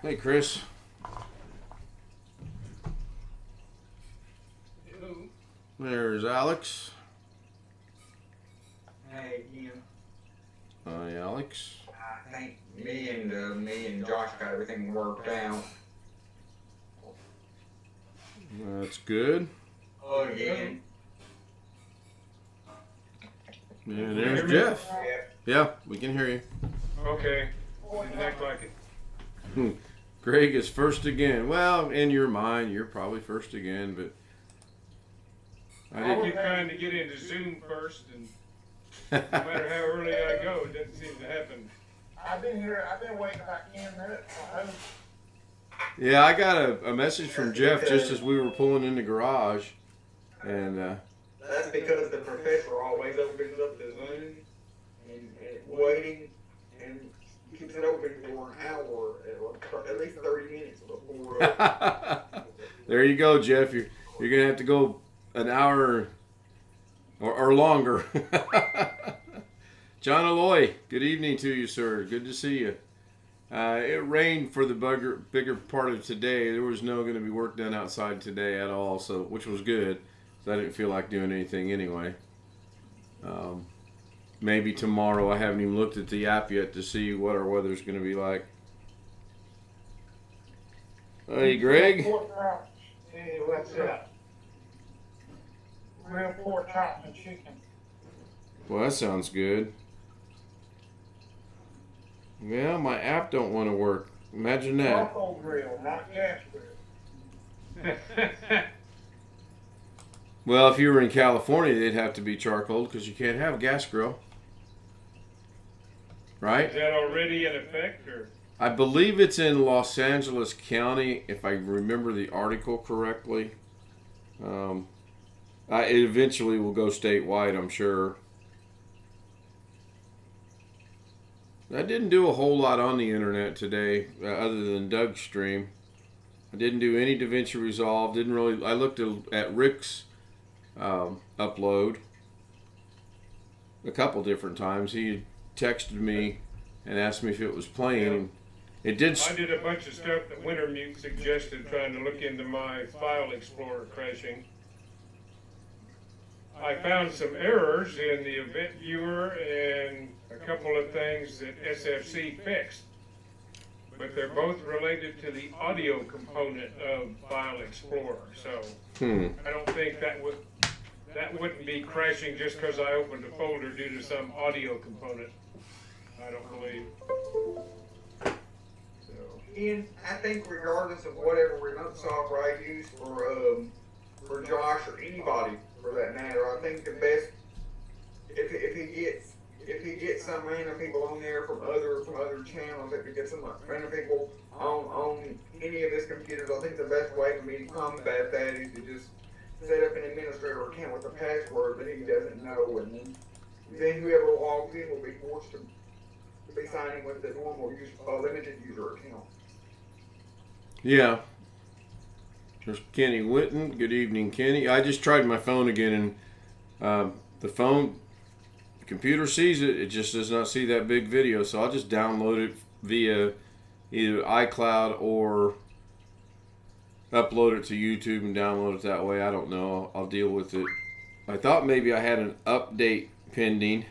Hey, Chris. Hello. There's Alex. Hey, Ian. Hi, Alex. I think me and Josh got everything worked out. That's good. Again. And there's Jeff. Yeah, we can hear you. Okay. Didn't act like it. Greg is first again. Well, in your mind, you're probably first again, but I keep trying to get into Zoom first, and no matter how early I go, it doesn't seem to happen. I've been here. I've been waiting about 10 minutes. Yeah, I got a message from Jeff just as we were pulling in the garage, and That's because the professor always opens up the Zoom and waiting and keeps it open for an hour, at least 30 minutes before. there you go, Jeff. You're gonna have to go an hour or longer. John Alloy, good evening to you, sir. Good to see you. It rained for the bigger part of today. There was no going to be work done outside today at all, so which was good. So I didn't feel like doing anything anyway. Maybe tomorrow. I haven't even looked at the app yet to see what our weather's going to be like. Hey, Greg. Hey, what's up? Real pork chop and chicken. Well, that sounds good. Well, my app don't want to work. Imagine that. Charcoal grill, not gas grill. Well, if you were in California, they'd have to be charcoal because you can't have a gas grill. Right? Is that already in effect, or? I believe it's in Los Angeles County, if I remember the article correctly. It eventually will go statewide, I'm sure. I didn't do a whole lot on the internet today, other than Doug's stream. I didn't do any DaVinci Resolve. Didn't really. I looked at Rick's upload a couple different times. He texted me and asked me if it was playing. It did. I did a bunch of stuff that Wintermute suggested, trying to look into my file explorer crashing. I found some errors in the event viewer and a couple of things that SFC fixed, but they're both related to the audio component of File Explorer. So I don't think that wouldn't be crashing just because I opened a folder due to some audio component. I don't believe. So. Ian, I think regardless of whatever remote software I use for Josh or anybody for that matter, I think the best if he gets some random people on there from other channels, if he gets some random people on any of his computers, I think the best way for me to combat that is to just set up an administrator account with a password that he doesn't know, and then whoever logs in will be forced to be signing with the normal limited user account. Yeah. There's Kenny Witten. Good evening, Kenny. I just tried my phone again, and the computer sees it. It just does not see that big video, so I'll just download it via either iCloud or upload it to YouTube and download it that way. I don't know. I'll deal with it. I thought maybe I had an update pending,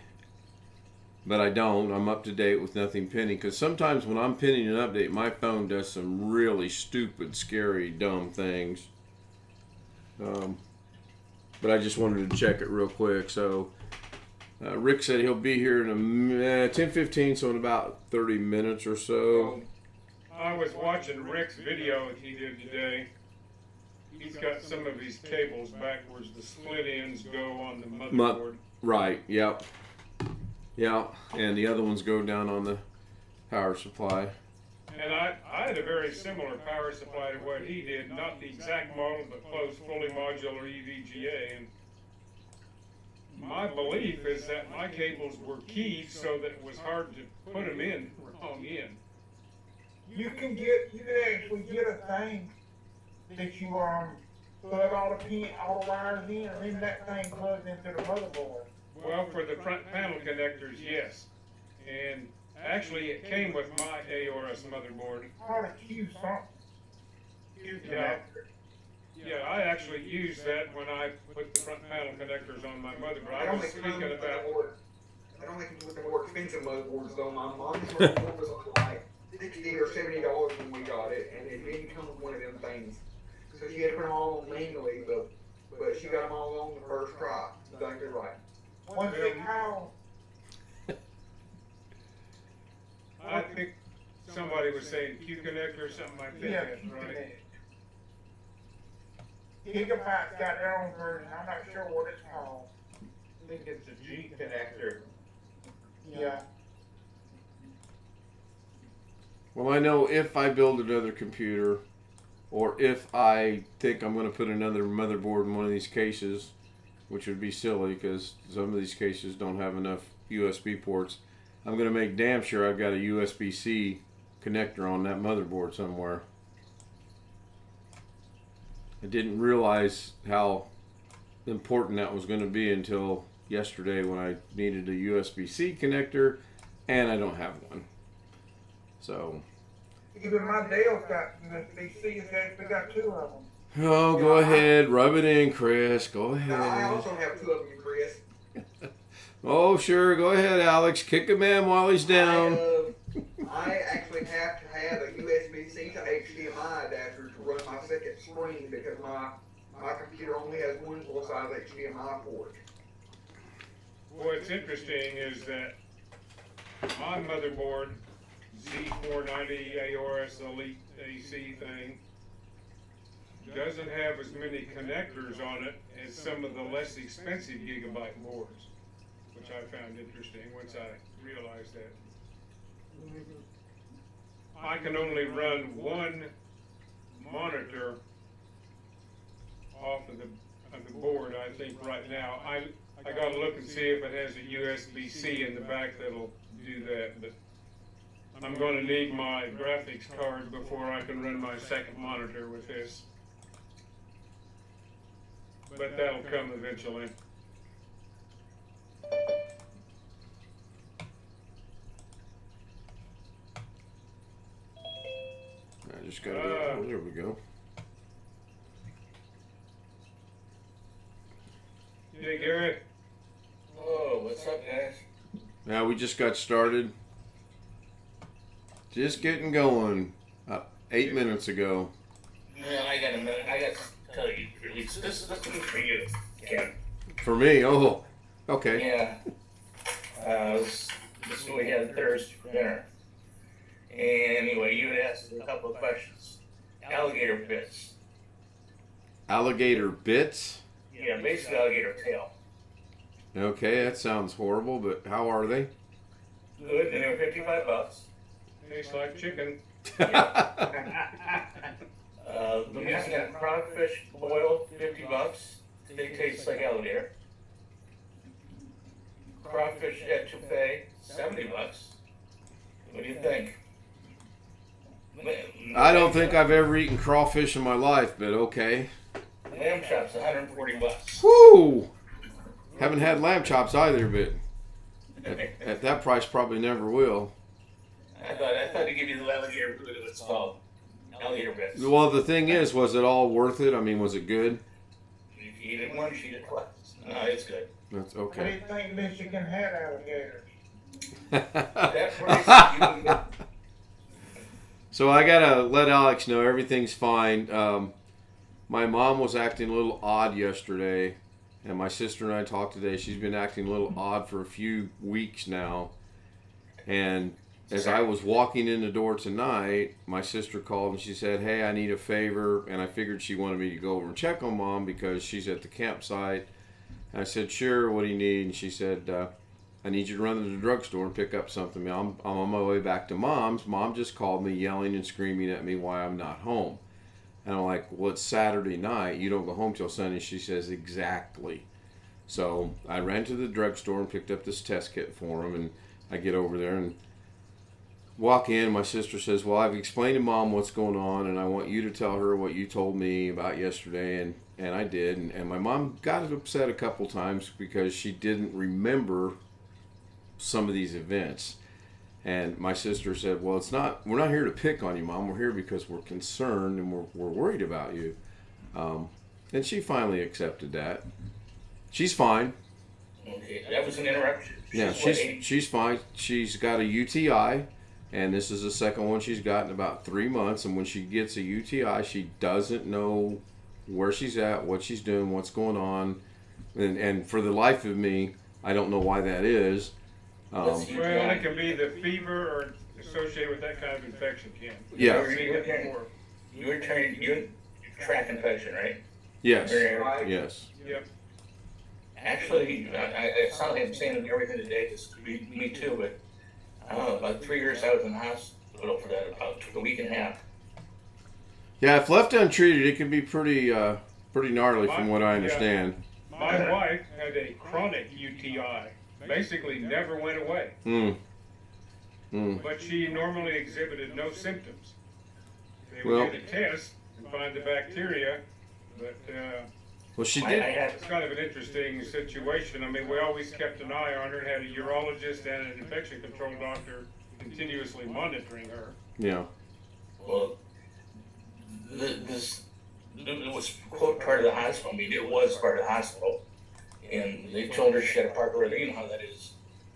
but I don't. I'm up to date with nothing pending, because sometimes when I'm pending an update, my phone does some really stupid, scary, dumb things. But I just wanted to check it real quick. So Rick said he'll be here in 10:15, so in about 30 minutes or so. I was watching Rick's video that he did today. He's got some of his cables backwards. The split ends go on the motherboard. Right, yep. Yeah, and the other ones go down on the power supply. And I had a very similar power supply to what he did. Not the exact model, but close, fully modular EVGA. And my belief is that my cables were keyed so that it was hard to put them in wrong end. You can actually get a thing that you plug all the wires in, and then that thing plugs into the motherboard. Well, for the front panel connectors, yes. And Actually, it came with my AORS motherboard. Call it Q something. Q Yeah. connector. Yeah, I actually use that when I put the front panel connectors on my motherboard. I was speaking about. It only comes with the more expensive motherboards though. My mom's motherboard was only like $60 or $70 when we got it, and it didn't come with one of them things. So she had to put them all on manually, but she got them all on the first try. Exactly right. One thing how I think somebody was saying Q connector or something like that. yeah, That's Q right. connect. Gigabyte's got their own version. I'm not sure what it's called. I think it's a G connector. Yeah. Well, I know if I build another computer, or if I think I'm going to put another motherboard in one of these cases, which would be silly because some of these cases don't have enough USB ports, I'm going to make damn sure I've got a USB-C connector on that motherboard somewhere. I didn't realize how important that was going to be until yesterday when I needed a USB-C connector, and I don't have one. So, Even my Dale's got USB-C. It's actually got two of them. oh, go ahead, rub it in, Chris. Go Now, I ahead. also have two of them, Chris. Oh, sure, go ahead, Alex. Kick him in while he's down. I actually have to have a USB-C to HDMI adapter to run my second screen because my computer only has one full-size HDMI port. What's interesting is that my motherboard, Z490 AORS Elite AC thing, doesn't have as many connectors on it as some of the less expensive gigabyte boards, which I found interesting once I realized that. I can only run one monitor off of the board, I think, right now. I gotta look and see if it has a USB-C in the back that'll do that, but I'm gonna need my graphics card before I can run my second monitor with this. But that'll come eventually. I just gotta go. Oh, there we go. Hey, Garrett. Oh, what's up, guys? Now we just got started. Just getting going. 8 minutes ago. Yeah, I got a minute. I got to tell you, at least this is for you, Ken. For me, oh, okay. Yeah. This is what we had Thursday for dinner. Anyway, you had asked a couple of questions. Alligator bits. Alligator bits? Yeah, basically alligator tail. Okay, that sounds horrible, but how are they? Good, and they were $55. Tastes like chicken. Louisiana crawfish boiled, $50. They taste like alligator. Crawfish etouffee, $70. What do you think? I don't think I've ever eaten crawfish in my life, but okay. Lamb chops, $140. Woo! Haven't had lamb chops either, but at that price probably never will. I thought to give you the alligator, what it's called, alligator bits. Well, the thing is, was it all worth it? I mean, was it good? If you eat it once, you eat it twice. No, it's good. That's I okay. didn't think Michigan had alligators. That price, you can get. So I gotta let Alex know everything's fine. My mom was acting a little odd yesterday, and my sister and I talked today. She's been acting a little odd for a few weeks now. And as I was walking in the door tonight, my sister called and she said, "Hey, I need a favor." And I figured she wanted me to go over and check on Mom because she's at the campsite. And I said, "Sure, what do you need?" And she said, "I need you to run to the drugstore and pick up something. I'm on my way back to Mom's. Mom just called me yelling and screaming at me why I'm not home." And I'm like, "Well, it's Saturday night. You don't go home till Sunday." She says, "Exactly." So I ran to the drugstore and picked up this test kit for him. And I get over there and walk in. My sister says, "Well, I've explained to Mom what's going on, and I want you to tell her what you told me about yesterday." And I did. And my mom got upset a couple times because she didn't remember some of these events. And my sister said, well, we're not here to pick on you, Mom. We're here because we're concerned and we're worried about you. And she finally accepted that. She's fine. Okay, that was an interruption. She's fine. She's got a UTI, and this is the second one she's got in about 3 months. And when she gets a UTI, she doesn't know where she's at, what she's doing, what's going on. And for the life of me, I don't know why that is. Well, it can be the fever or associated with that kind of infection, Ken. Yeah. You're track infection, right? Yes. Right. Yes. Yep. Actually, I sound like I'm saying everything today, just to be me too, but I don't know, about 3 years I was in the hospital for that, about a week and a half. Yeah, if left untreated, it can be pretty gnarly from what I understand. My wife had a chronic UTI, basically never went away. But she normally exhibited no symptoms. They would get a test and find the bacteria, but well, she did. It's kind of an interesting situation. I mean, we always kept an eye on her, had a urologist and an infection control doctor continuously monitoring her. Yeah. Well, this was quote part of the hospital. I mean, it was part of the hospital, and they told her she had a Parker. You know how that is.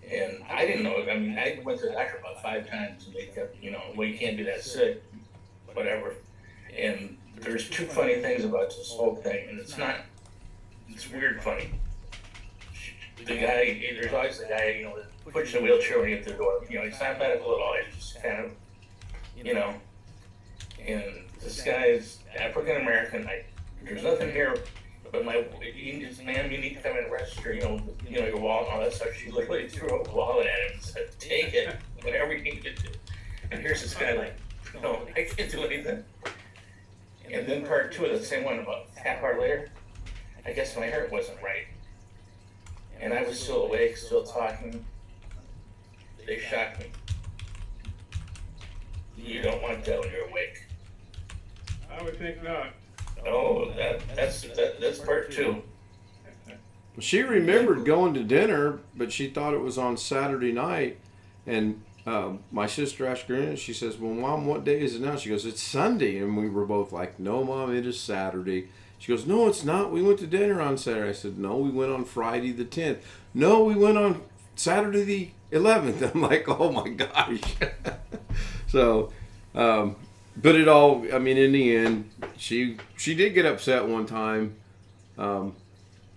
And I didn't know it. I mean, I went to the doctor about 5 times, and they kept, well, you can't be that sick, whatever. And there's 2 funny things about this whole thing, and it's weird funny. The guy, there's always the guy, that puts you in a wheelchair when you get to the door. He's not medical at all. He's just kind of, and this guy is African American. There's nothing here, but ma'am, you need to come and register, your wallet and all that stuff. She literally threw a wallet at him and said, take it, whatever you need to do. And here's this guy like, no, I can't do anything. And then part 2 of the same one, about half hour later, I guess my heart wasn't right. And I was still awake, still talking. They shocked me. You don't want that when you're awake. I would think not. Oh, that's part 2. She remembered going to dinner, but she thought it was on Saturday night. And my sister asked her in, she says, well, Mom, what day is it now? She goes, it's Sunday. And we were both like, no, Mom, it is Saturday. She goes, no, it's not. We went to dinner on Saturday. I said, no, we went on Friday the 10th. No, we went on Saturday the 11th. I'm like, oh my gosh. So, but it all, I mean, in the end, she did get upset one time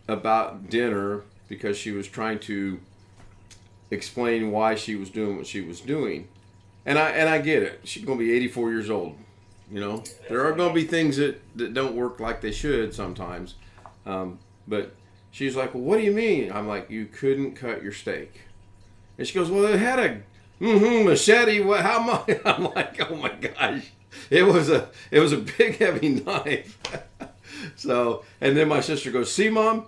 about dinner because she was trying to explain why she was doing what she was doing. And I get it. She's going to be 84 years old. There are going to be things that don't work like they should sometimes. But she's like, well, what do you mean? I'm like, you couldn't cut your steak. And she goes, well, it had a machete. What? How much? I'm like, oh my gosh. It was a big heavy knife. So, and then my sister goes, see, Mom,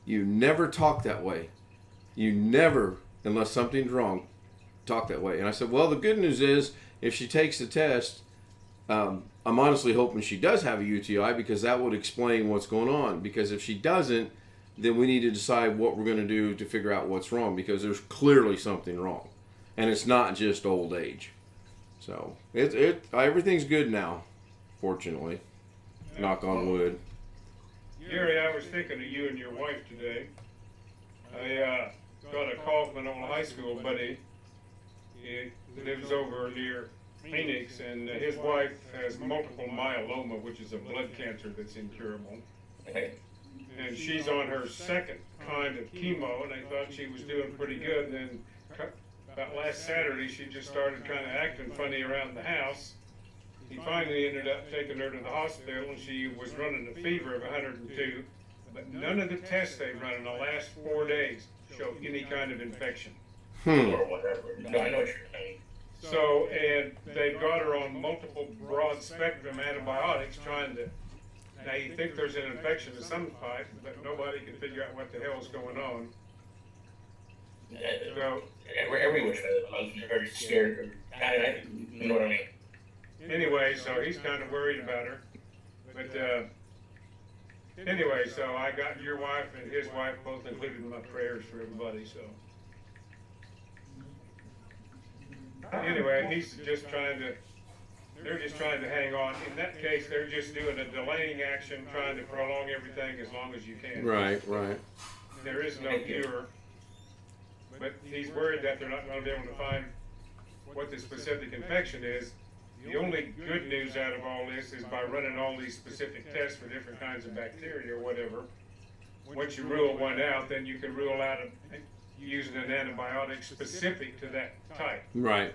you never talk that way. You never, unless something's wrong, talk that way. And I said, well, the good news is if she takes the test, I'm honestly hoping she does have a UTI because that would explain what's going on. Because if she doesn't, then we need to decide what we're going to do to figure out what's wrong because there's clearly something wrong. And it's not just old age. So everything's good now, fortunately. Knock on wood. Gary, I was thinking of you and your wife today. I got a call from an old high school buddy. He lives over near Phoenix, and his wife has multiple myeloma, which is a blood cancer that's incurable. And she's on her 2nd kind of chemo, and I thought she was doing pretty good. And then about last Saturday, she just started kind of acting funny around the house. He finally ended up taking her to the hospital, and she was running a fever of 102. But none of the tests they've run in the last 4 days showed any kind of infection. Or whatever. No, I know what you're saying. So, and they've got her on multiple broad spectrum antibiotics trying to, now you think there's an infection of some type, but nobody can figure out what the hell's going on. So, Every which way, I was very scared. You know what I mean? anyway, so he's kind of worried about her. But anyway, so I got your wife and his wife both included in my prayers for everybody, so. Anyway, they're just trying to hang on. In that case, they're just doing a delaying action, trying to prolong everything as long as you can. Right, right. There is no cure, but he's worried that they're not going to be able to find what the specific infection is. The only good news out of all this is by running all these specific tests for different kinds of bacteria or whatever, once you rule one out, then you can rule out using an antibiotic specific to that type. Right.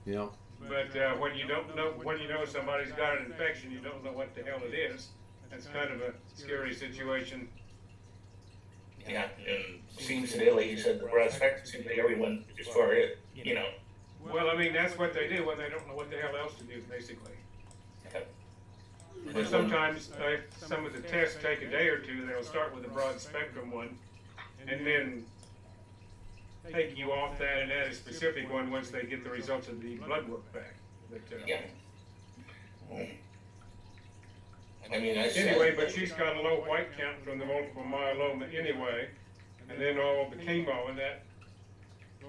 Yeah. But when you know somebody's got an infection, you don't know what the hell it is. That's kind of a scary situation. Yeah, and seems today, like you said, the broad spectrum seems like everyone as far as, you know. Well, I mean, that's what they do when they don't know what the hell else to do, basically. But sometimes, if some of the tests take a day or two, they'll start with a broad spectrum one, and then take you off that and add a specific one once they get the results of the blood work back. But, Yeah. I mean, anyway, but she's got a low white count from the multiple myeloma anyway, and then all the chemo, and that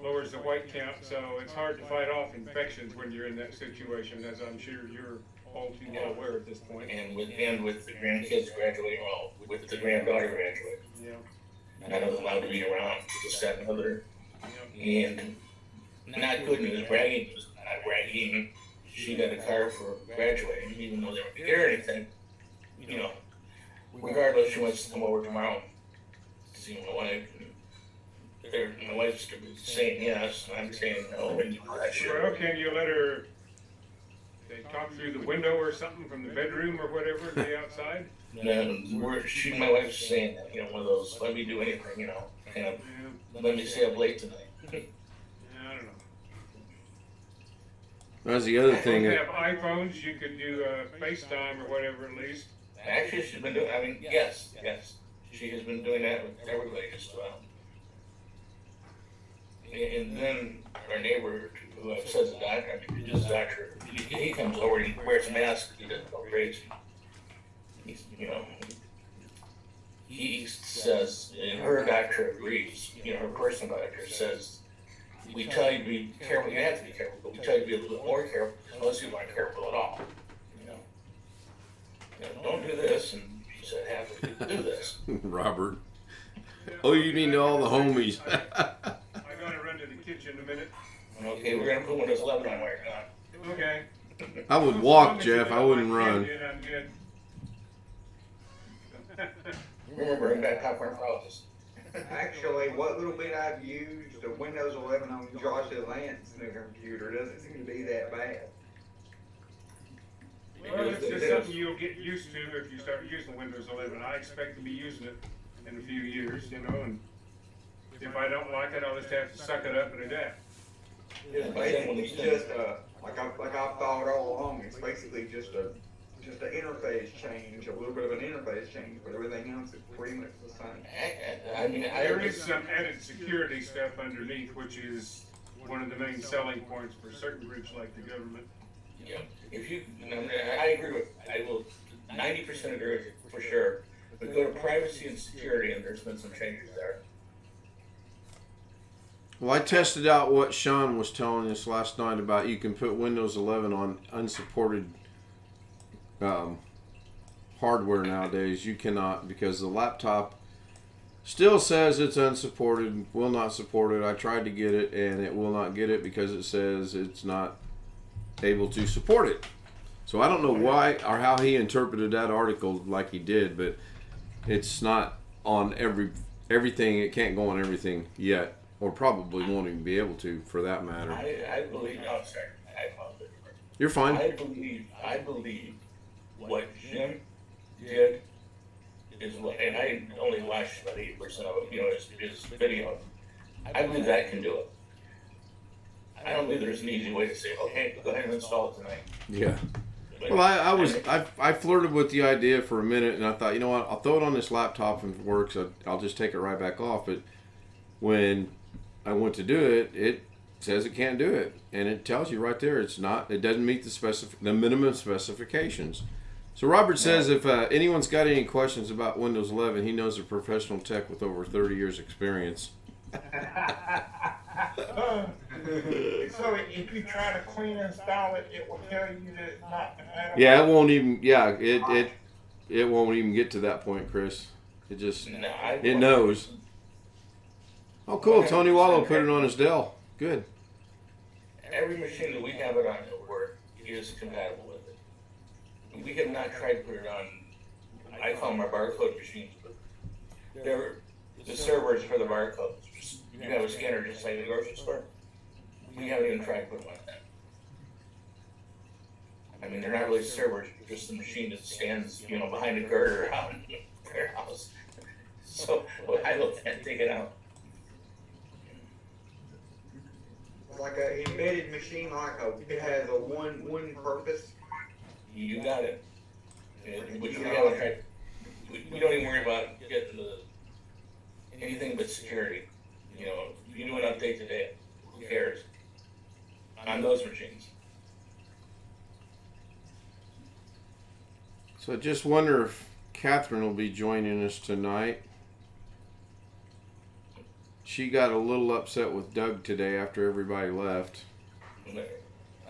lowers the white count, so it's hard to fight off infections when you're in that situation, as I'm sure you're all too well aware at this point. and with the grandkids graduating, well, with the granddaughter graduating, Yeah. none of them allowed to be around, just that and other. And not good news, bragging news, not bragging. She got a car for graduating, even though they don't get anything. You know, regardless, she wants to come over tomorrow to see my wife. My wife's saying yes, and I'm saying no, and I should. Well, can you let her, they talk through the window or something from the bedroom or whatever, the outside? And my wife's saying that, you know, one of those, let me do anything, you know, kind of, Yeah, let me stay up late tonight. I don't know. That's the other If thing. you have iPhones, you could do FaceTime or whatever at least. Actually, she's been doing, I mean, yes, she has been doing that with everybody as well. And then our neighbor, who says the doctor, I mean, his doctor, he comes over and he wears a mask, he doesn't go crazy. He's, you know, he says, and her doctor agrees, you know, her personal doctor says, we tell you to be careful, you have to be careful, but we tell you to be a little bit more careful, unless you aren't careful at all. You know, don't do this, and she said, have to do this. Robert. Oh, you need all the homies. I gotta run to the kitchen in a minute. Okay, we're gonna put Windows 11 on while you're gone. Okay. I would walk, Jeff. I wouldn't run. I'm good. Remember, bring back popcorn frogs. Actually, what little bit I've used of Windows 11 on Josh's Lance new computer doesn't seem to be that bad. Well, it's just something you'll get used to if you start using Windows 11. I expect to be using it in a few years, you know, and if I don't like it, I'll just have to suck it up and adapt. It's basically just like I've thought all along. It's basically just an interface change, a little bit of an interface change, but everything else is pretty much the same. I mean, There is some added security stuff underneath, which is one of the main selling points for certain groups like the government. Yeah, if you, I agree with, I will 90% agree with you for sure. But go to privacy and security, and there's been some changes there. Well, I tested out what Sean was telling us last night about you can put Windows 11 on unsupported hardware nowadays. You cannot, because the laptop still says it's unsupported, will not support it. I tried to get it, and it will not get it because it says it's not able to support it. So I don't know why or how he interpreted that article like he did, but it's not on everything. It can't go on everything yet, or probably won't even be able to, for that matter. I believe, oh, sorry, I apologize. You're fine. I believe what Jim did is what, and I only watched about 80% of it, you know, his video. I believe that can do it. I don't believe there's an easy way to say, okay, go ahead and install it tonight. Yeah. Well, I flirted with the idea for a minute, and I thought, you know what, I'll throw it on this laptop and if it works, I'll just take it right back off. But when I went to do it, it says it can't do it, and it tells you right there it doesn't meet the minimum specifications. So Robert says if anyone's got any questions about Windows 11, he knows a professional tech with over 30 years experience. So if you try to clean and install it, it will tell you that it's not compatible. Yeah, it won't even. Yeah, it won't even get to that point, Chris. It just No, it knows. Oh, cool. Tony Wallow put it on his Dell. Good. Every machine that we have it on at work is compatible with it. We have not tried to put it on, I call them our barcode machines, but they're the servers for the barcodes. You have a scanner just like the grocery store. We haven't even tried to put them on that. I mean, they're not really servers, just the machine that stands, behind a girder out in the warehouse. So I look at take it out. Like a embedded machine, it has a one purpose. You got it. Which we haven't tried. We don't even worry about getting anything but security. If you do an update today, who cares? On those machines. So I just wonder if Catherine will be joining us tonight. She got a little upset with Doug today after everybody left.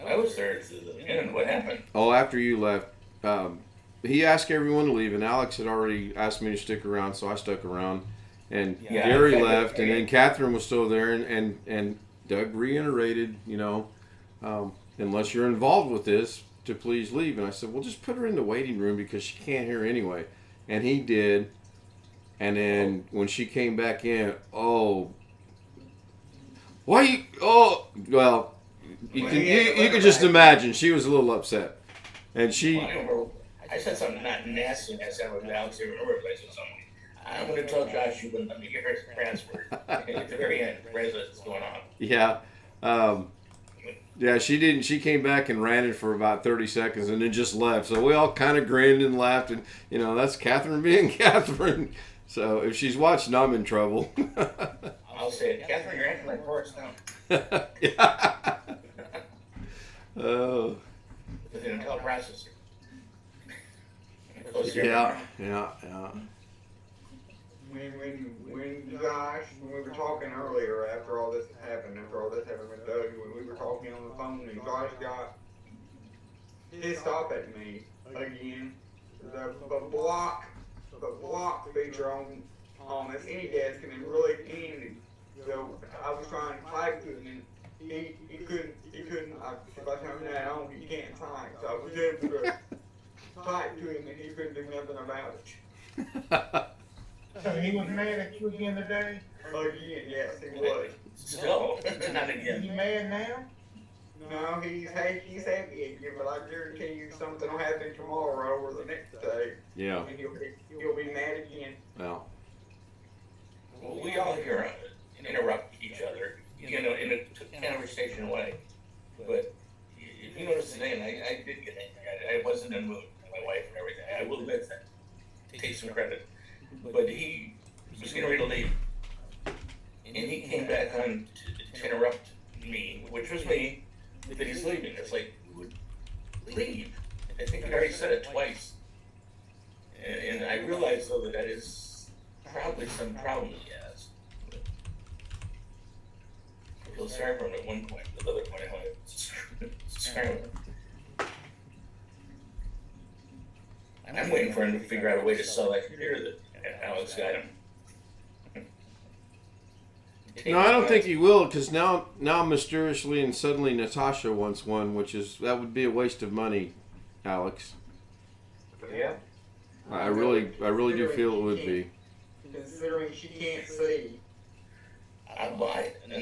I was there to the end. What happened? Oh, after you left, he asked everyone to leave, and Alex had already asked me to stick around, so I stuck around. And Gary left, and then Catherine was still there, and Doug reiterated, unless you're involved with this, to please leave. And I said, well, just put her in the waiting room because she can't hear anyway. And he did. And then when she came back in, well, you could just imagine she was a little upset. And she... I said something not nasty. I said, Alex, you remember if I said something? I'm going to tell Josh you wouldn't let me get her transferred. At the very end, what's going on. Yeah. Yeah, she didn't. She came back and ranted for about 30 seconds and then just left. So we all kind of grinned and laughed. And, that's Catherine being Catherine. So if she's watching, I'm in trouble. I'll say it. Catherine, you're acting like Forrest Gump. Yeah. Oh. With an Intel processor. Yeah. When Josh, when we were talking earlier, after all this happened with Doug, when we were talking on the phone, and Josh got pissed off at me again. The block feature on this AnyDesk and it really ended. So I was trying to type to him, and he couldn't. If I turned that on, he can't type. So I was able to type to him, and he couldn't do nothing about it. So he was mad at you again today? Again, yes, he was. Still, not Is again. he mad now? No, he's happy again, but I guarantee you something will happen tomorrow or the next day. Yeah. And he'll be mad again. Well. Well, we all here interrupt each other, in a conversation way. But if you notice today, and I did get angry. I wasn't in the mood. My wife and everything. I will admit that. Take some credit. But he was getting ready to leave. And he came back on to interrupt me, which was me, that he's leaving. It's like, leave. I think he already said it twice. And I realized, though, that is probably some problem he has. I feel sorry for him at one point. At the other point, I went, sorry. I'm waiting for him to figure out a way to sell that computer that Alex got him. No, I don't think he will, because now mysteriously and suddenly Natasha wants one, that would be a waste of money, Alex. Yeah. I really do feel it would be. Considering she can't see. And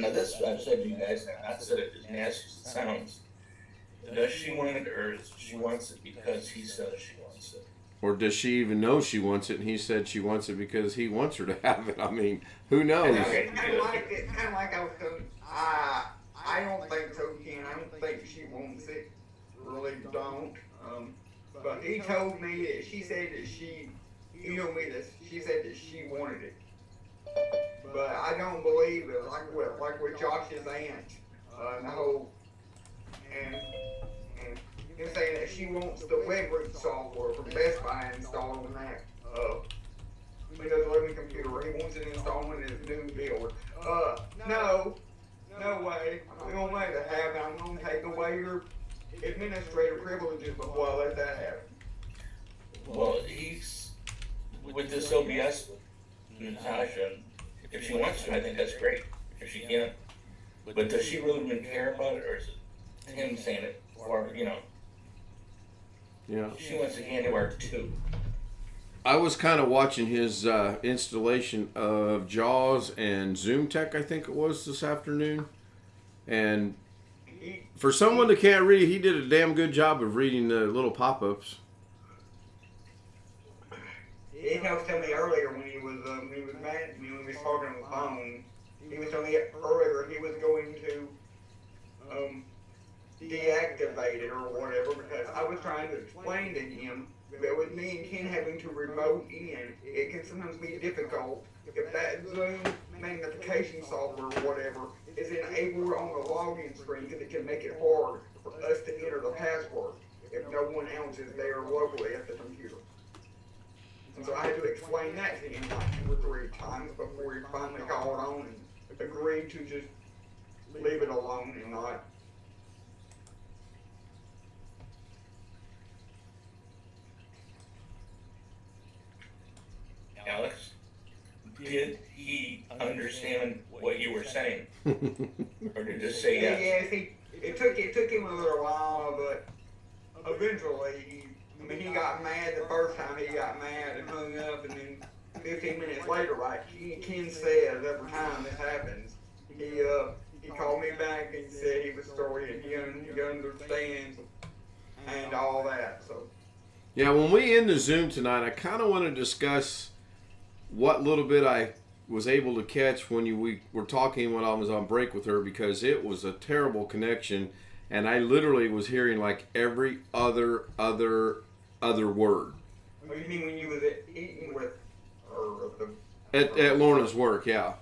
now this I've said to you guys, and I've not said it as nasty as it sounds. Does she want it, or does she wants it because he says she wants it? Or does she even know she wants it and he said she wants it because he wants her to have it? I mean, who knows? It's kind of like I was telling. I don't think so, Ken. I don't think she wants it. Really don't. But he told me that she said that he told me that she said that she wanted it. But I don't believe it. Like with Josh's aunt, and the whole and him saying that she wants the web root software from Best Buy installed on that Windows 11 computer. He wants it installed in his new build. No, no way. I'm gonna make that happen. I'm gonna take away your administrative privileges before I let that happen. Well, he's with this OBS with Natasha. If she wants to, I think that's great. If she can't, but does she really even care about it, or is it him saying it for her? You know, Yeah. she wants the candy bar too. I was kind of watching his installation of JAWS and Zoom Tech, I think it was, this afternoon. And for someone that can't read, he did a damn good job of reading the little pop-ups. He was telling me earlier when he was mad at me when we was talking on the phone. He was telling me earlier he was going to deactivate it or whatever because I was trying to explain to him that with me and Ken having to remote in, it can sometimes be difficult if that Zoom magnification software or whatever is enabled on the login screen because it can make it hard for us to enter the password if no one else is there locally at the computer. And so I had to explain that to him like 2 or 3 times before he finally called on and agreed to just leave it alone and not. Alex, did he understand what you were saying, or did he just say yes? Yes, it took him a little while, but eventually he got mad the first time he got mad and hung up, and then 15 minutes later, like Ken says every time this happens, he called me back and said he was sorry and he understands and all that. So Yeah, when we end the Zoom tonight, I kind of want to discuss what little bit I was able to catch when we were talking when I was on break with her, because it was a terrible connection, and I literally was hearing like every other word. what do you mean when you was eating with her? At Lorna's work, yeah.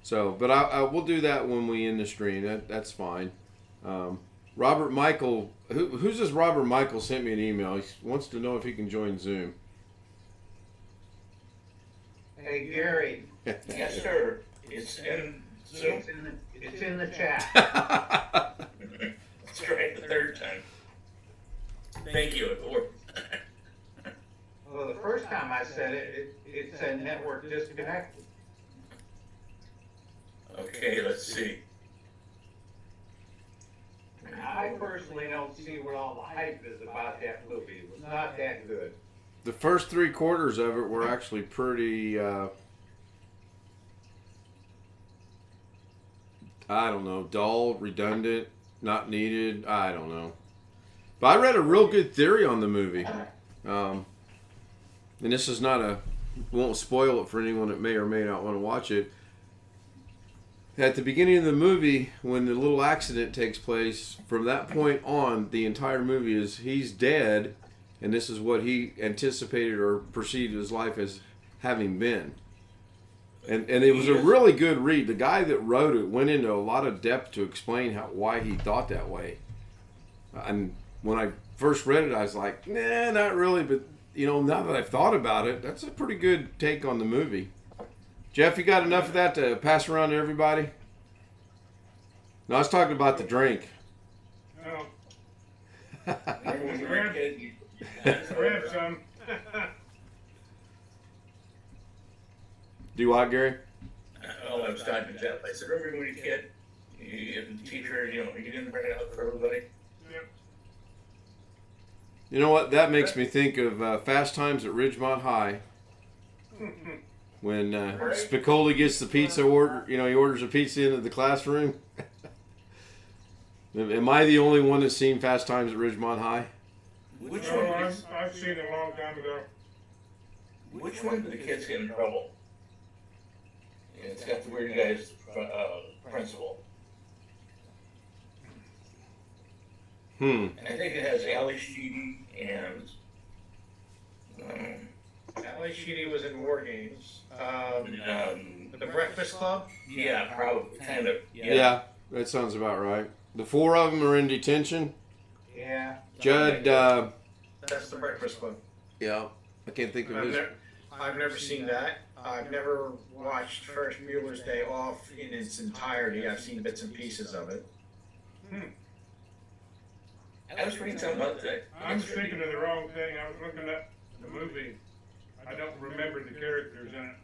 So, but I will do that when we end the stream. That's fine. Robert Michael, who's this Robert Michael sent me an email. He wants to know if he can join Zoom. Hey Gary, Yes, sir. It's in Zoom. it's in the chat. Let's try it the third time. Thank you. Well, the first time I said it said network disconnected. Okay, let's see. I personally don't see what all the hype is about that movie. It was not that good. The first 3/4 of it were actually pretty, I don't know, dull, redundant, not needed. I don't know. But I read a real good theory on the movie. And this is not won't spoil it for anyone that may or may not want to watch it. At the beginning of the movie, when the little accident takes place, from that point on, the entire movie is he's dead, and this is what he anticipated or perceived his life as having been. And it was a really good read. The guy that wrote it went into a lot of depth to explain why he thought that way. And when I first read it, I was like, nah, not really. But, now that I've thought about it, that's a pretty good take on the movie. Jeff, you got enough of that to pass around to everybody? No, I was talking about the drink. No, Remember when you were a kid, you grab some. Do what, Gary? Oh, I was talking to Jeff. I said, remember when you were a kid, the teacher, you didn't bring it out for everybody? Yep. You know what? That makes me think of Fast Times at Ridgemont High. When Spicoli gets the pizza order, he orders a pizza into the classroom. Am I the only one that's seen Fast Times at Ridgemont High? Which No, one? I've seen it a long time ago. Which one do the kids get in trouble? It's got the weird guy's principal. Hmm. I think it has Ali Sheedy and. Ali Sheedy was in War Games. The Breakfast Club? Yeah, probably, kind of. Yeah, that sounds about right. The 4 of them are in detention. Yeah. Judd, That's the Breakfast Club. yeah, I can't think of I've, his. I've never seen that. I've never watched Ferris Bueller's Day Off in its entirety. I've seen bits and pieces of it. I was reading something about that. I was thinking of the wrong thing. I was looking up the movie. I don't remember the characters in it.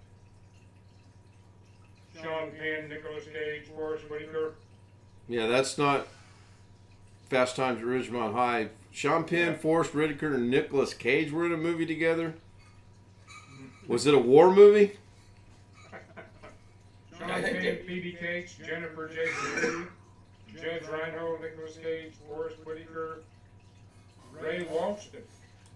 Sean Penn, Nicolas Cage, Forrest Whitaker. Yeah, that's not Fast Times at Ridgemont High. Sean Penn, Forrest Whitaker, and Nicolas Cage were in a movie together. Was it a war movie? Sean Penn, Phoebe Cates, Jennifer Jason Leigh, Judge Reinhold, Nicolas Cage, Forrest Whitaker, Ray Walston.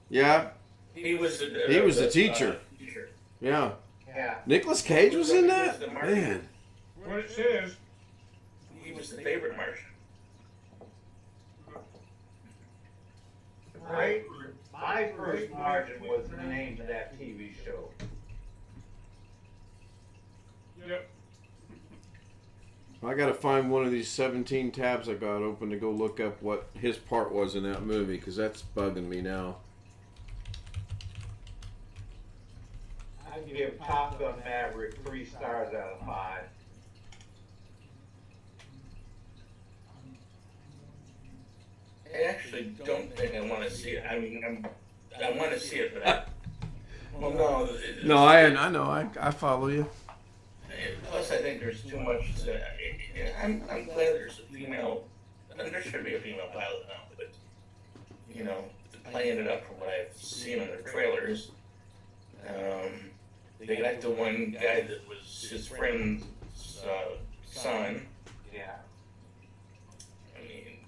Yeah, He was the teacher. teacher. Yeah. Yeah. Nicolas Cage was in that? He was the Martian. Man. What it says, He was the favorite Martian. Right? My first Margin was the name of that TV show. yep, I gotta find one of these 17 tabs I got open to go look up what his part was in that movie, because that's bugging me now. I give Top Gun Maverick 3 stars out of 5. I actually don't think I want to see it. I mean, I want to see it, but I, well, no. No, I know, I follow you. Plus, I think there's too much. I'm glad there's a female. And there should be a female pilot now, but you know, playing it up from what I've seen in the trailers, they got the one guy that was his friend's son. Yeah. I mean,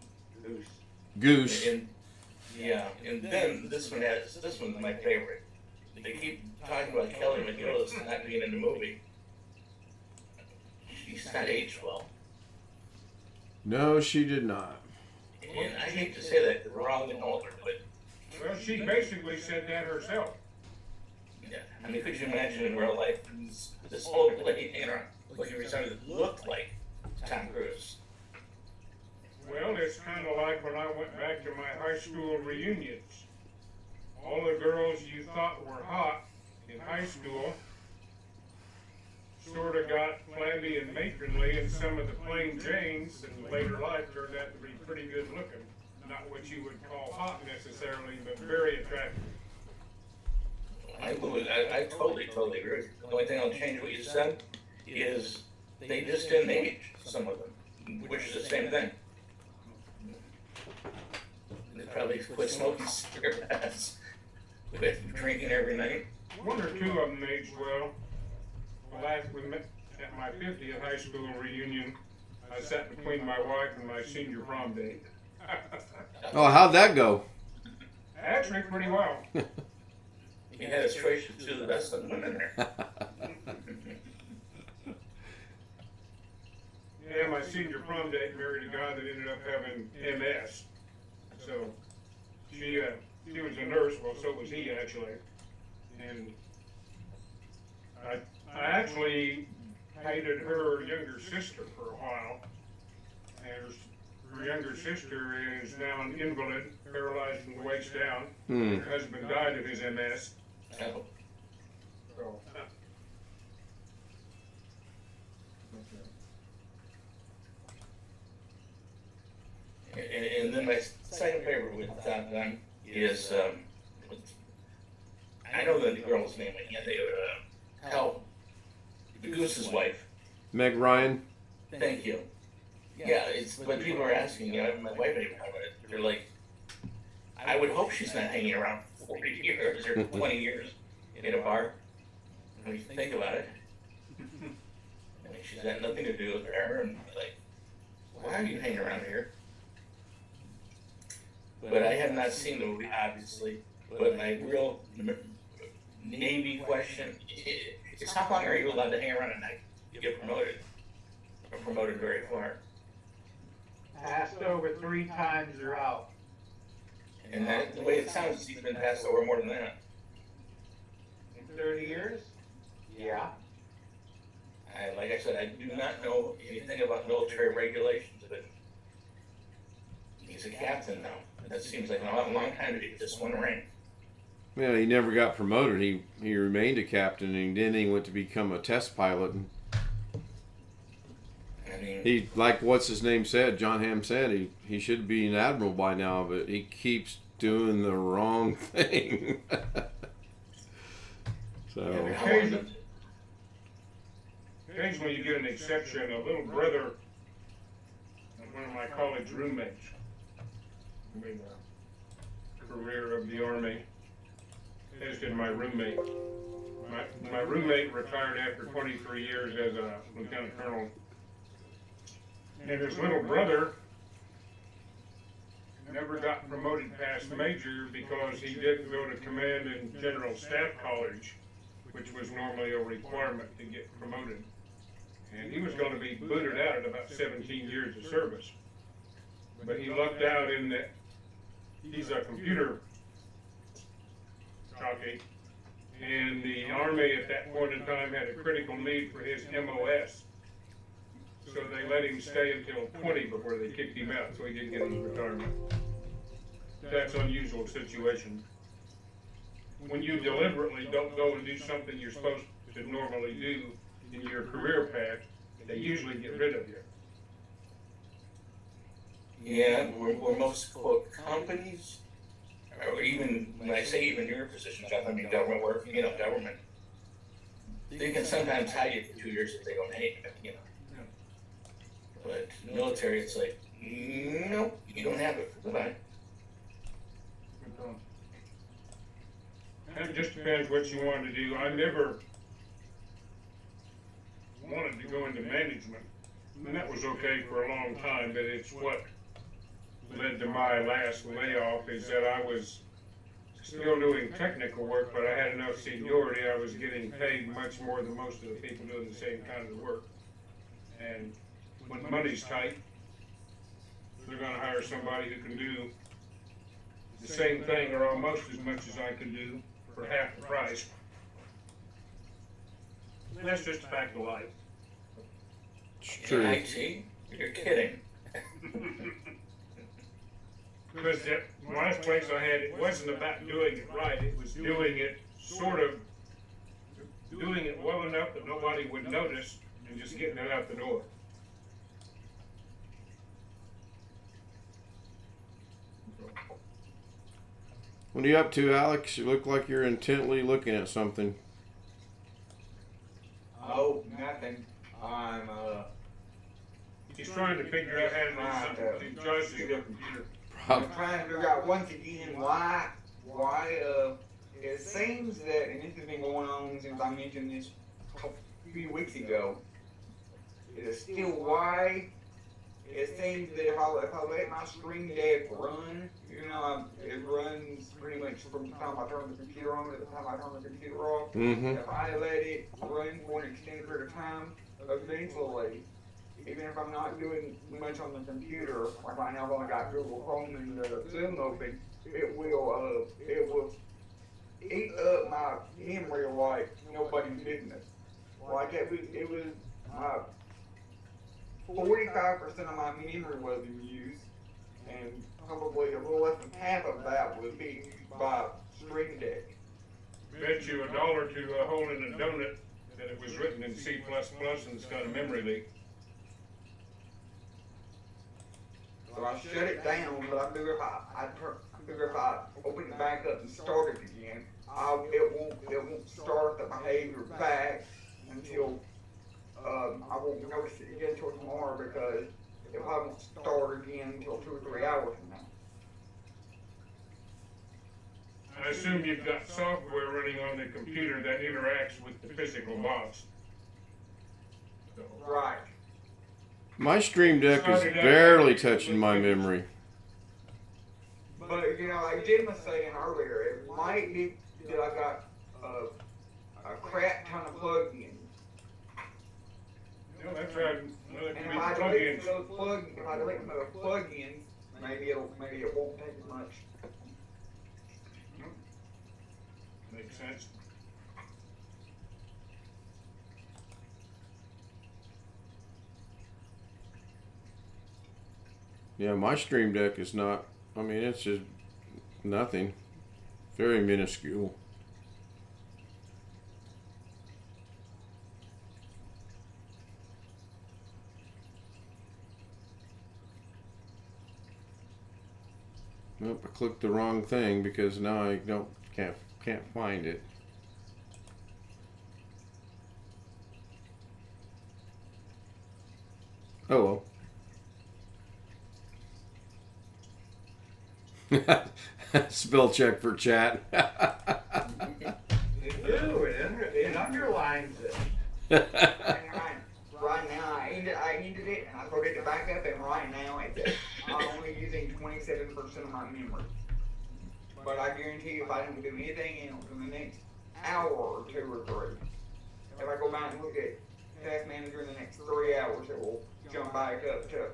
Goose. Goose. and yeah, and then this one's my favorite. They keep talking about Kelly McGillis not being in the movie. She's not aged well. No, she did not. And I hate to say that because we're all getting older, but well, she basically said that herself. yeah, I mean, could you imagine in real life this older lady, you know, looking for somebody that looked like Tom Cruise? Well, it's kind of like when I went back to my high school reunions. All the girls you thought were hot in high school sort of got flabby and matronly, and some of the plain Janes in later life turned out to be pretty good looking. Not what you would call hot necessarily, but very attractive. I totally agree with you. The only thing I'll change what you said is they just didn't age, some of them, which is the same thing. They probably quit smoking cigarettes, quit drinking every night. One or two of them aged well. We met at my 50th high school reunion. I sat between my wife and my senior prom date. Oh, how'd that go? Actually, pretty well. He had his choice of two of the best of the women there. Yeah, my senior prom date married a guy that ended up having MS. So she was a nurse. Well, so was he actually. And I actually hated her younger sister for a while. And her younger sister is now an invalid, paralyzed from the waist down. Hmm. Her husband died of his MS. Oh, So, and then my second favorite with Top Gun is, I know the girl's name, I can't think of it, Hell, the Goose's wife. Meg Ryan. Thank you. Yeah, but people are asking, you know, my wife ain't talking about it. They're like, I would hope she's not hanging around for 40 years or 20 years in a bar. When you think about it, I mean, she's had nothing to do with her, and like, why are you hanging around here? But I have not seen the movie, obviously. But my real Navy question is how long are you allowed to hang around at night? You get promoted, or promoted very far. Passed over 3 times, you're out. And that, the way it sounds, he's been passed over more than that. In 30 years? Yeah. Like I said, I do not know anything about military regulations, but he's a captain now. That seems like a long time to get this one rank. Yeah, he never got promoted. He remained a captain, and then he went to become a test pilot. And I mean, he, like what's his name said, John Hamm said, he should be an admiral by now, but he keeps doing the wrong thing. So Occasionally you get an exception. A little brother of one of my college roommates, I mean, career of the Army, as did my roommate. My roommate retired after 23 years as a lieutenant colonel. And his little brother never got promoted past major because he didn't go to command and general staff college, which was normally a requirement to get promoted. And he was going to be booted out at about 17 years of service. But he lucked out in that he's a computer jockey, and the Army at that point in time had a critical need for his MOS. So they let him stay until 20 before they kicked him out, so he didn't get his retirement. That's an unusual situation. When you deliberately don't go and do something you're supposed to normally do in your career path, they usually get rid of you. yeah, where most quote companies, or even when I say even your position, Jeff, I mean government work, government, they can sometimes hire you for 2 years if they don't hate you. But military, it's like, nope, you don't have it. Goodbye. It just depends what you want to do. I never wanted to go into management, and that was okay for a long time, but it's what led to my last layoff is that I was still doing technical work, but I had enough seniority. I was getting paid much more than most of the people doing the same kind of work. And when money's tight, they're going to hire somebody who can do the same thing or almost as much as I can do for half the price. And that's just a fact of life. it's true. IT? You're kidding. Because the last place I had, it wasn't about doing it right, it was doing it doing it well enough that nobody would notice and just getting it out the door. What are you up to, Alex? You look like you're intently looking at something. Oh, nothing. I'm He's trying to figure out how to do something. He tries to get a computer. I'm trying to figure out once again why it seems that, and this has been going on since I mentioned this a few weeks ago, it is still why it seems that if I let my Stream Deck run, it runs pretty much from the time I turn the computer on to the time I turn the computer off. Mm-hmm. If I let it run for an extended period of time, eventually, even if I'm not doing much on the computer, like right now I've only got Google Chrome and the Zoom open, it will eat up my memory like nobody's business. Like it was 45% of my memory was in use, and probably a little less than half of that was being used by Stream Deck. Bet you $1 to a hole in a donut that it was written in C++ and it's got a memory leak. So I shut it down, but I figure if I open it back up and start it again, it won't start the behavior back until I won't notice it again until tomorrow, because it probably won't start again until 2 or 3 hours from now. I assume you've got software running on the computer that interacts with the physical box. So, Right. My Stream Deck is barely touching my memory. But like Jim was saying earlier, it might be that I got a crap ton of plugins. that's right. Well, it And could if be I plugins. delete those plugins, maybe it won't take as much. Makes sense. Yeah, my Stream Deck is not. I mean, it's just nothing. Very minuscule. Nope, I clicked the wrong thing because now I can't find it. Oh well. Spell check for chat. Ooh, it underlines it. Right now, I needed it, and I put it back up, and right now, I'm only using 27% of my memory. But I guarantee you, if I don't do anything else in the next hour or 2 or 3, if I go back and look at Task Manager in the next 3 hours, it will jump back up to.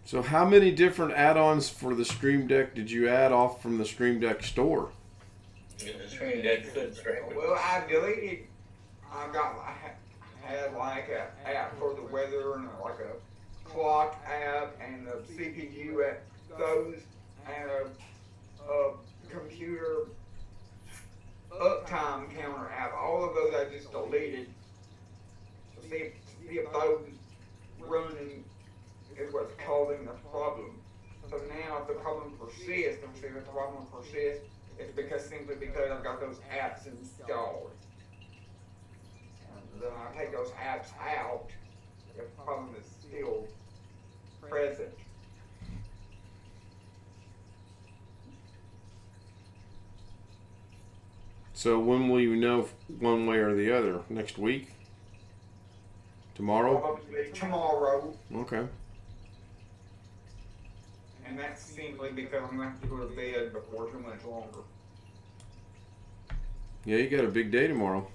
So how many different add-ons for the Stream Deck did you add off from the Stream Deck store? The Stream Deck could strike. Well, I deleted. I had like an app for the weather and like a clock app and a CPU app, those, and a computer uptime counter app. All of those I just deleted to see if those running is what's causing the problem. So now if the problem persists, I'm seeing if the problem persists, it's simply because I've got those apps installed. And then I take those apps out, the problem is still present. So when will you know one way or the other? Next week? Tomorrow? Probably tomorrow, Okay. and that's simply because I'm going to have to go to bed before too much longer. Yeah, you got a big day tomorrow.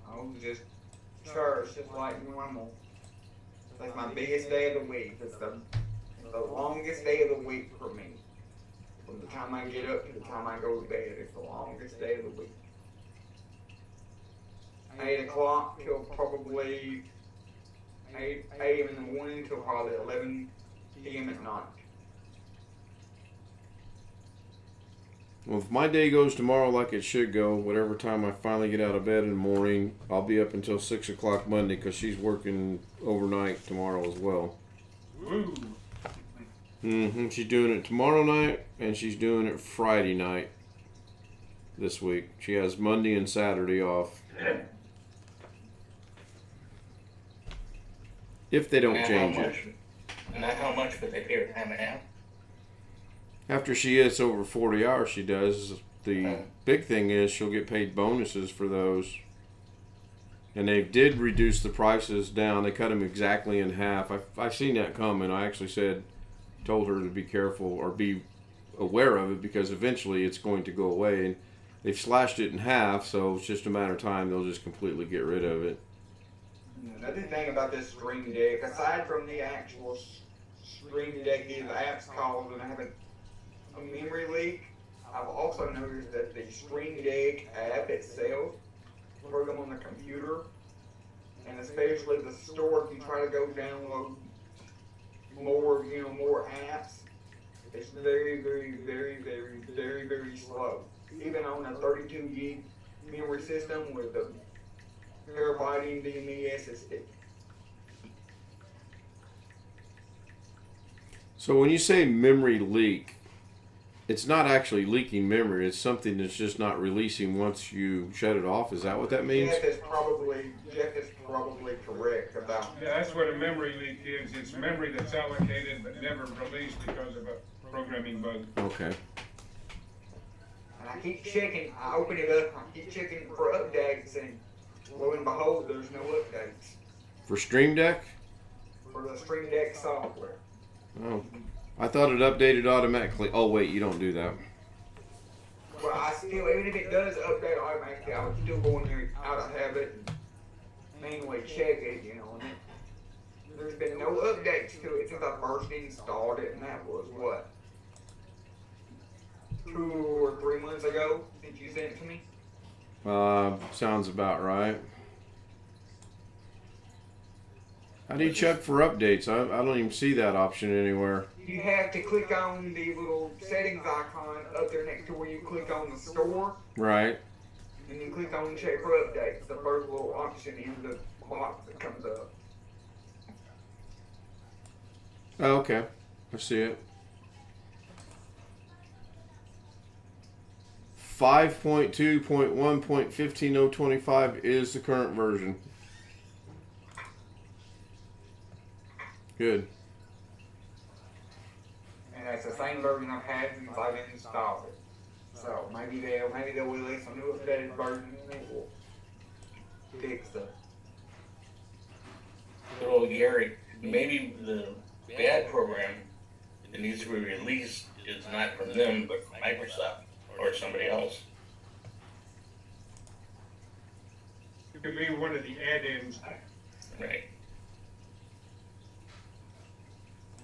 I'll just church just like normal. That's my biggest day of the week. It's the longest day of the week for me. From the time I get up to the time I go to bed, it's the longest day of the week. 8 o'clock till probably 8 a.m. in the morning till probably 11 p.m. at night. Well, if my day goes tomorrow like it should go, whatever time I finally get out of bed in the morning, I'll be up until 6 o'clock Monday because she's working overnight tomorrow as well. Woo! She's doing it tomorrow night and she's doing it Friday night this week. She has Monday and Saturday off. If they don't change it. Not how much, but they pay her time and a half. After she hits over 40 hours, she does. The big thing is she'll get paid bonuses for those. And they did reduce the prices down. They cut them exactly in half. I've seen that coming. I actually told her to be careful or be aware of it because eventually it's going to go away. And they've slashed it in half, so it's just a matter of time. They'll just completely get rid of it. Another thing about this Stream Deck, aside from the actual Stream Deck getting the apps called and having a memory leak, I've also noticed that the Stream Deck app itself, program on the computer, and especially the store, if you try to go download more apps, it's very, very, very, very, very, very slow. Even on a 32 gig memory system with a terabyte NVMe SSD. So when you say memory leak, it's not actually leaking memory. It's something that's just not releasing once you shut it off. Is that what that means? Jeff is probably correct about. Yeah, that's what a memory leak is. It's memory that's allocated but never released because of a programming bug. Okay. And I keep checking. I open it up. I keep checking for updates, and lo and behold, there's no updates For Stream Deck? for the Stream Deck software. Oh. I thought it updated automatically. Oh, wait, you don't do that. Well, I still, even if it does update automatically, I would still go in there out of habit and manually check it, And there's been no updates to it since I first installed it, and that was what? 2 or 3 months ago since you sent it to me? Sounds about right. How do you check for updates? I don't even see that option anywhere. You have to click on the little settings icon up there next to where you click on the store, Right. and then click on check for updates. The first little option in the box that comes up. Oh, okay. I see it. 5.2.1.15025 is the current version. Good. And that's the same version I've had since I've installed it. So maybe they'll release a new updated version and it will fix the. Good old Gary, maybe the bad program that needs to be released is not from them, but from Microsoft or somebody else. It could be one of the add-ins. Right.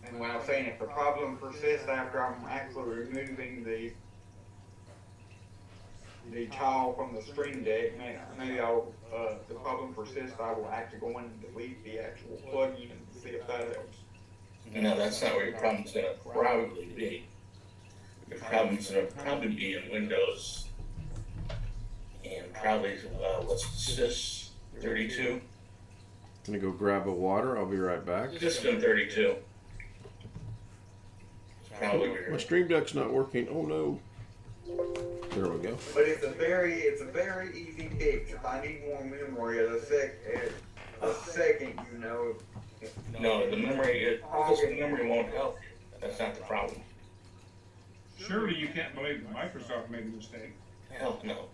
And what I was saying, if the problem persists after I'm actually removing the tile from the Stream Deck, maybe the problem persists, I will actually go in and delete the actual plugin and see if that helps. No, that's not where your problem's gonna probably be. Your problem's gonna probably be in Windows and probably, what's Sys 32? Gonna go grab a water. I'll be right back. System 32. It's probably My where Stream Deck's not working. Oh no. There we go. But it's a very easy fix. If I need more memory at a second, you know. no, the memory, the memory won't help you. That's not the problem. Surely you can't believe that Microsoft made a mistake. Hell no.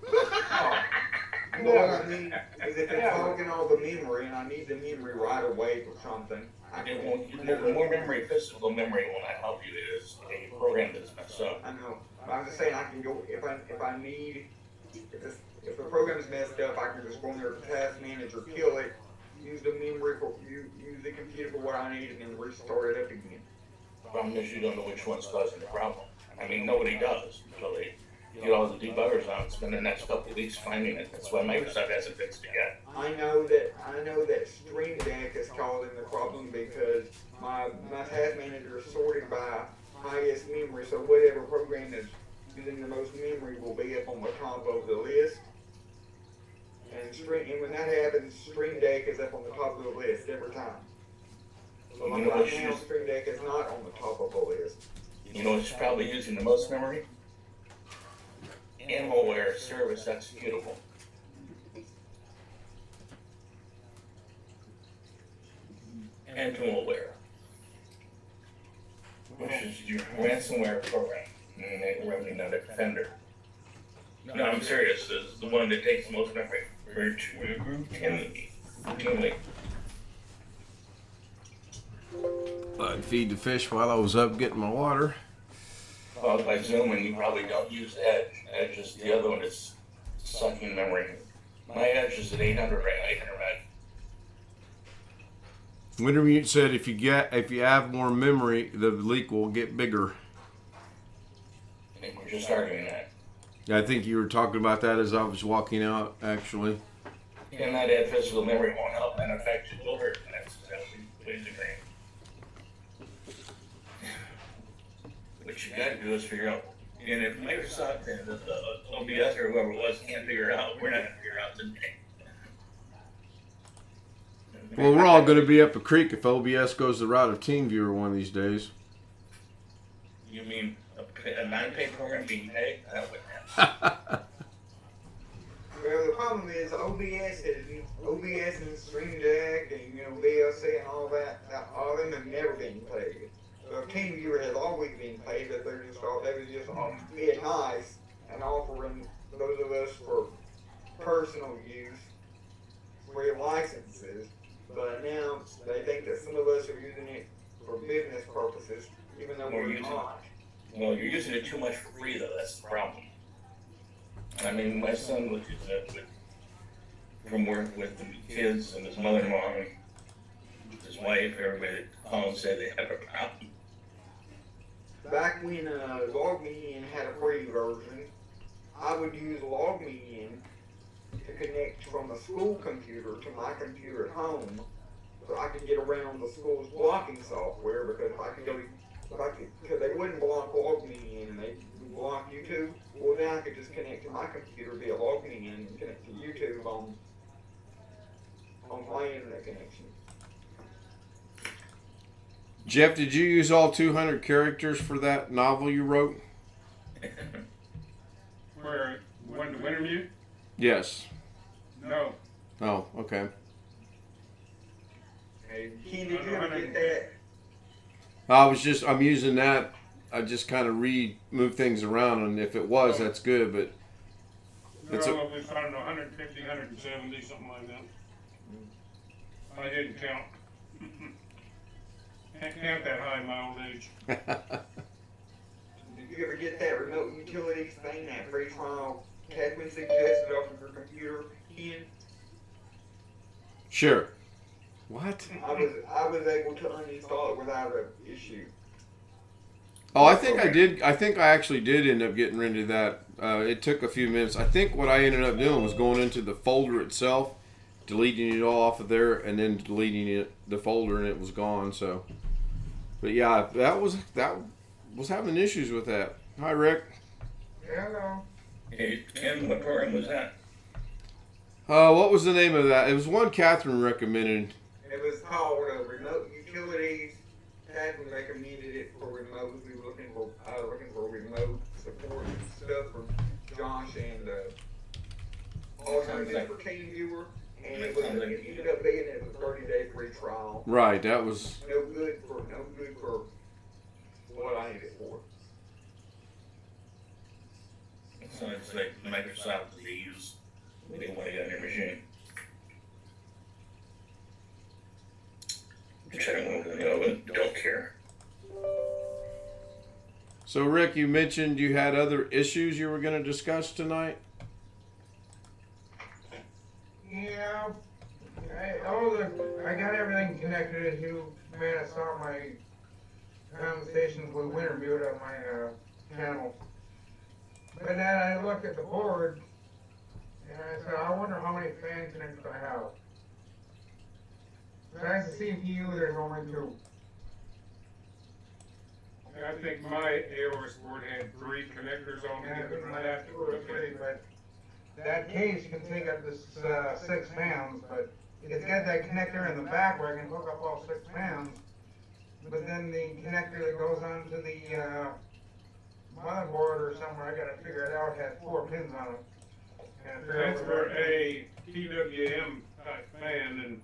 What I mean is if it's hogging all the memory and I need the memory right away for something, I It can. won't, more memory, physical memory will not help you. It is a program that's messed up. I know. But I'm just saying I can go if I need if the program's messed up, I can just go in there to Task Manager, kill it, use the memory for use the computer for what I need, and then restart it up again. Problem is you don't know which one's causing the problem. I mean, nobody does until they get all the debuggers on and spend the next couple of weeks finding it. That's why Microsoft hasn't fixed it yet. I know that Stream Deck is causing the problem because my Task Manager is sorted by highest memory, so whatever program is using the most memory will be up on the top of the list. And when that happens, Stream Deck is up on the top of the list every time. So like right now, Stream Deck is not on the top of the list. You know what's probably using the most memory? Animalware service executable. Animalware, which is your ransomware program, and they running another Defender. No, I'm serious. This is the one that takes the most memory routinely. I'd feed the fish while I was up getting my water. Followed by Zoom, and you probably don't use Edge. Edge is the other one that's sucking memory. My Edge is at 800 meg. Wintermute said if you have more memory, the leak will get bigger. I think we're just arguing that. I think you were talking about that as I was walking out, actually. And that add physical memory won't help, and in fact, it will hurt. That's exactly what he's agreeing. What you gotta do is figure out, and if Microsoft and the OBS or whoever it was can't figure it out, we're not gonna figure it out today. Well, we're all going to be up a creek if OBS goes the route of TeamViewer one of these days. You mean a non-paid program being paid? That wouldn't happen. Well, the problem is OBS and Stream Deck and VLC and all that, all of them have never been paid. So TeamViewer has always been paid, but they were just being nice and offering those of us for personal use free licenses. But now they think that some of us are using it for business purposes, even though we're not. Well, you're using it too much for free, though. That's the problem. I mean, my son was using it from work with the kids and his mother-in-law and his wife. Everybody called and said they had a problem. Back when LogMeIn had a free version, I would use LogMeIn to connect from a school computer to my computer at home. so I could get around the school's blocking software because because they wouldn't block log me in and they would block YouTube. Well, then I could just connect to my computer via log me in and connect to YouTube on my internet connection. Jeff, did you use all 200 characters for that novel you wrote? Where, when to interview? Yes. No. Oh, okay. Hey, Ken, did you ever get that? I'm using that. I just kind of move things around, and if it was, that's good, but No, it's it was, I don't know, 150, 170, something like that. I didn't count. Can't count that high in my old age. Did you ever get that remote utilities thing, that free trial has been suggested off of your computer, Ken? Sure. What? I was able to uninstall it without an issue. Oh, I think I did. I think I actually did end up getting rid of that. It took a few minutes. I think what I ended up doing was going into the folder itself, deleting it all off of there, and then deleting the folder, and it was gone. So, but yeah, that was having issues with that. Hi, Rick. Hello. Hey, Ken, what program was that? What was the name of that? It was one Catherine recommended. It was called Remote Utilities. Catherine recommended it for remote. We were looking for remote support and stuff for Josh and alternatives for TeamViewer. And it ended up being a 30-day free trial. Right, that was. No good for what I need it for. So it's like Microsoft they use. They want to get on your machine. Which I don't care. So, Rick, you mentioned you had other issues you were going to discuss tonight. Yeah. I got everything connected as you may have saw my conversations with Wintermute on my channel. But then I looked at the board and I said, I wonder how many fan connectors I have. Besides the CPU, there's only 2. I think my AOS board had 3 connectors on Yeah, it. I have 2 or 3, but that case can take up to 6 fans, but it's got that connector in the back where I can hook up all 6 fans. But then the connector that goes onto the motherboard or somewhere, I gotta figure it out, has 4 pins on it. And That's for a PWM type fan, and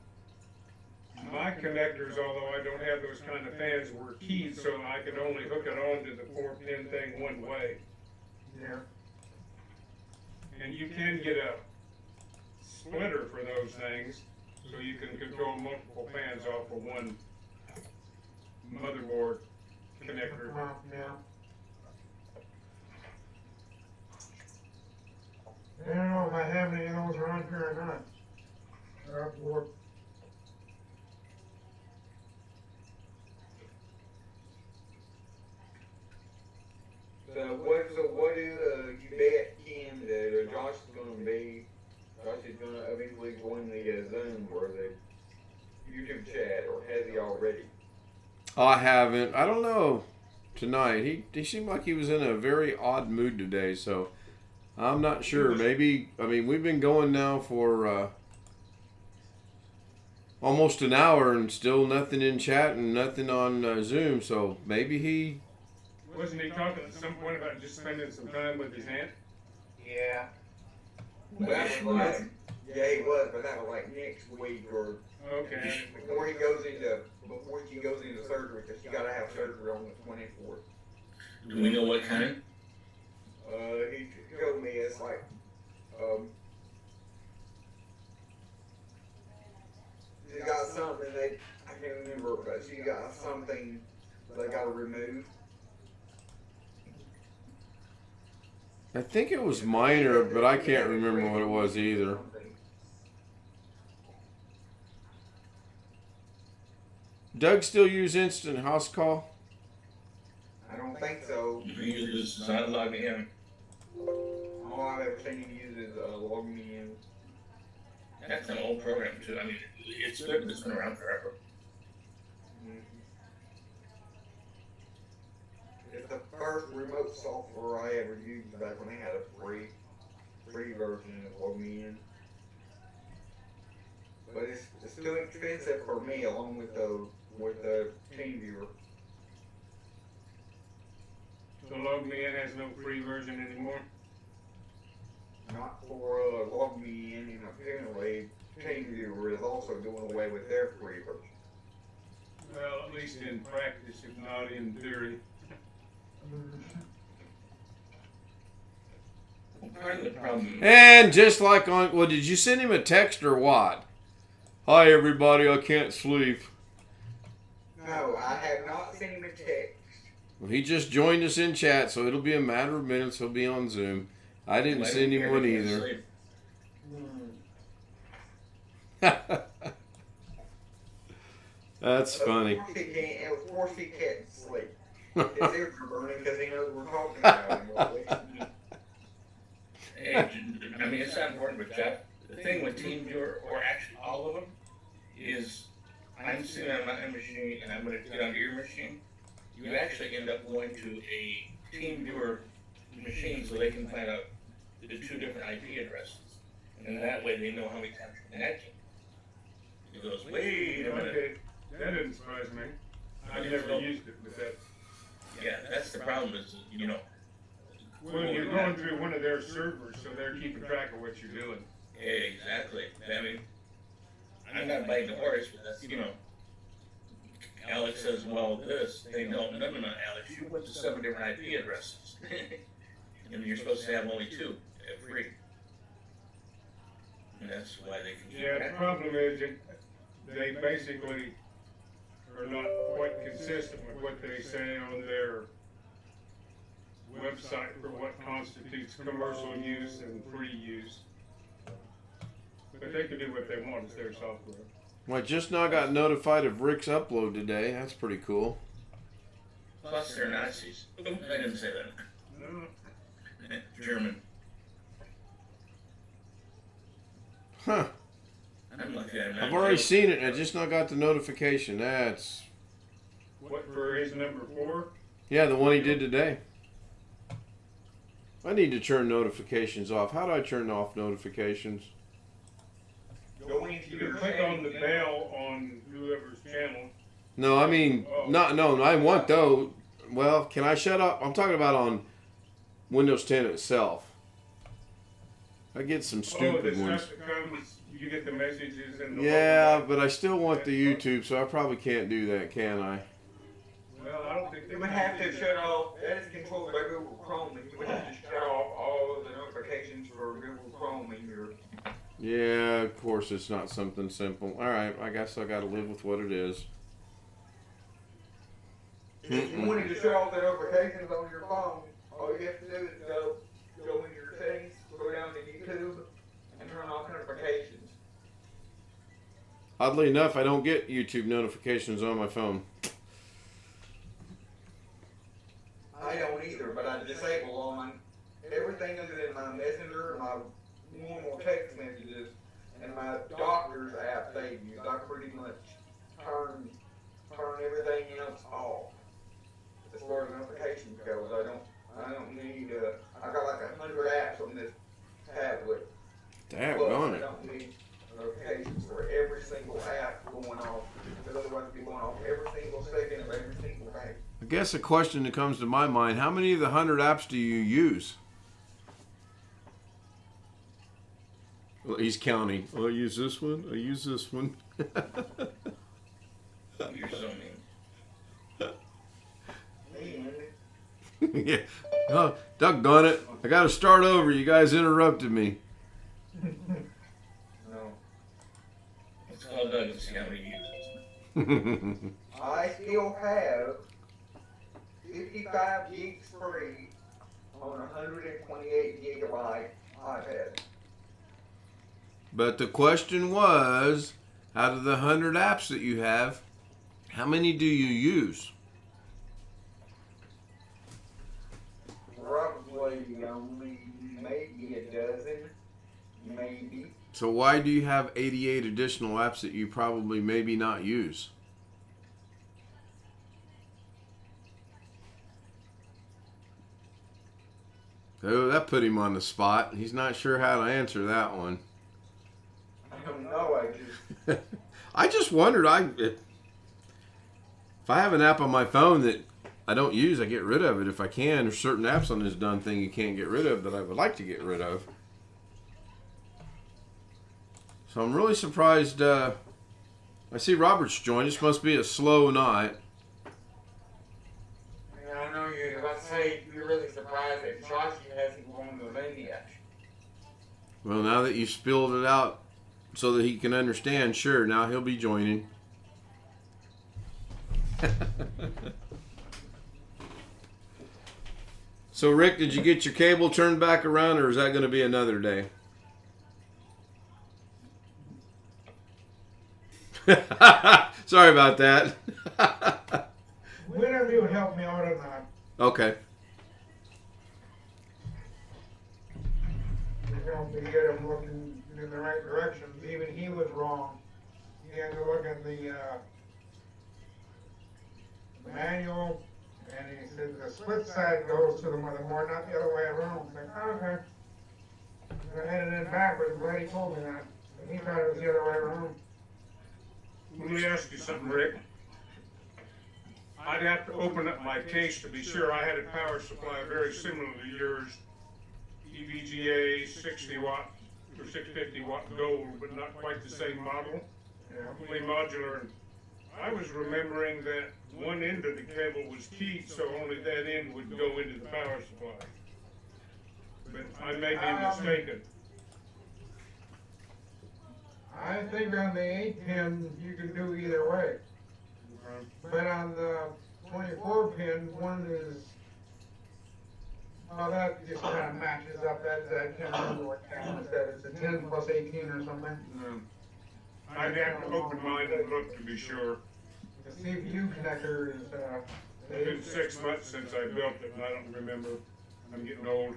my connectors, although I don't have those kind of fans, were keyed, so I could only hook it onto the 4-pin thing one way. Yeah. And you can get a splitter for those things, so you can control multiple fans off of one motherboard connector. Yeah. I don't know if I have any of those around here or not. I'll have to look. What do you bet, Ken, that Josh is going to be? Josh is going to eventually join the Zoom or the YouTube chat, or has he already? I haven't. I don't know. Tonight, he seemed like he was in a very odd mood today, so I'm not sure. Maybe, I mean, we've been going now for almost an hour and still nothing in chat and nothing on Zoom, so maybe he. Wasn't he talking at some point about just spending some time with his aunt? Yeah. That was yeah, he was, but that was like next week or Okay. before she goes into surgery, because she got to have surgery on the 24th. Do we know what kind? He told me it's like, she got something I can't remember, but she got something they got to remove. I think it was minor, but I can't remember what it was either. Doug still use instant house call? I don't think so. He uses not log in. All I've ever seen him use is log me in. That's an old program too. I mean, it's good, but it's been around forever. It's the first remote software I ever used back when they had a free version of Log Me In. But it's too expensive for me along with the TeamViewer. So Log Me In has no free version anymore? Not for Log Me In, and apparently TeamViewer is also doing away with their free version. Well, at least in practice, if not in theory. Part of the problem. And just like on, well, did you send him a text or what? Hi everybody, I can't sleep. No, I have not sent him a text. Well, he just joined us in chat, so it'll be a matter of minutes. He'll be on Zoom. I didn't Let send him hear one he can't either. sleep. That's funny. Of course he can't sleep. His ears are burning because he knows we're talking about him. Hey, I mean, it's not important with Jeff. The thing with TeamViewer, or actually all of them, is I'm sitting on my machine and I'm going to get onto your machine. You actually end up going to a TeamViewer machine so they can find out the two different IP addresses. And that way they know how many times you're connecting. He goes, wait a minute. Okay, that doesn't surprise me. I've never used it, but that, Yeah, that's the problem is, you know. well, you're going through one of their servers, so they're keeping track of what you're doing. Exactly. I mean, I'm not biting the horse, but that's, you know, Alex says, well, this, they don't, no, Alex, you went to 7 different IP addresses. And you're supposed to have only 2 at free. And that's why they can keep Yeah, the track. problem is that they basically are not quite consistent with what they say on their website for what constitutes commercial use and free use. But they can do what they want, it's their software. Well, I just now got notified of Rick's upload today. That's pretty cool. Plus they're Nazis. I didn't say that. No, German. Huh. I'm lucky I'm not. I've already seen it. I just now got the notification. That's, what, for his number 4? yeah, the one he did today. I need to turn notifications off. How do I turn off notifications? Go into You your can click on the settings. bell on whoever's channel. No, I mean, no, I want those. Well, can I shut up? I'm talking about on Windows 10 itself. I get some Oh, the stupid ones. stuff that comes, you get the messages and the. Yeah, but I still want the YouTube, so I probably can't do that, can I? Well, I don't think You would have to shut off, that is controlled by Google Chrome, and you would have to shut off all of the notifications for Google Chrome in your. Yeah, of course it's not something simple. All right, I guess I got to live with what it is. If you wanted to shut off the notifications on your phone, all you have to do is go into your settings, go down to YouTube, and turn off notifications. Oddly enough, I don't get YouTube notifications on my phone. I don't either, but I disable all my, everything other than my messenger, my normal text messages, and my doctor's app they use. I pretty much turn everything else off. As far as notifications goes, I don't need, I got like 100 apps on this tablet. Daggone I it. don't need notifications for every single app going off, because otherwise it'd be going off every single second of every single day. I guess a question that comes to my mind, how many of the 100 apps do you use? Well, he's counting. Oh, I use this one. I use this one. You're so mean. And Yeah. Oh, doggone it. I got to start over. You guys interrupted me. no, It's called Doug and see how many uses. I still have 55 gigs free on a 128 gigabyte iPad. But the question was, out of the 100 apps that you have, how many do you use? Probably only maybe a dozen, maybe. So why do you have 88 additional apps that you probably maybe not use? Oh, that put him on the spot. He's not sure how to answer that one. I don't know. I just wondered. If I have an app on my phone that I don't use, I get rid of it if I can. There's certain apps on this done thing you can't get rid of that I would like to get rid of. So I'm really surprised. I see Robert's joined. This must be a slow night. Yeah, I know you. Let's say you're really surprised that Joshie hasn't won the thing yet. Well, now that you spilled it out so that he can understand, sure, now he'll be joining. So, Rick, did you get your cable turned back around, or is that going to be another day? Sorry about that. Whenever you would help me out on that. Okay. You know, to get him looking in the right direction. Even he was wrong. He had to look at the manual, and he said the split side goes to the motherboard, not the other way around. It's like, oh, okay. I had it in backwards. I'm glad he told me that. He thought it was the other way around. Let me ask you something, Rick. I'd have to open up my case to be sure. I had a power supply very similar to yours, EVGA 60 watt or 650 watt gold, but not quite the same model, fully modular. And I was remembering that one end of the cable was keyed, so only that end would go into the power supply. But I may be mistaken. I think on the 8-pin, you can do either way. But on the 24-pin, one is, well, that just kind of matches up. I can't remember what count is that. It's a 10 plus 18 or something. I'd have to open mine and look to be sure. The CPU connector is, It's been 6 months since I built it, and I don't remember. I'm getting old.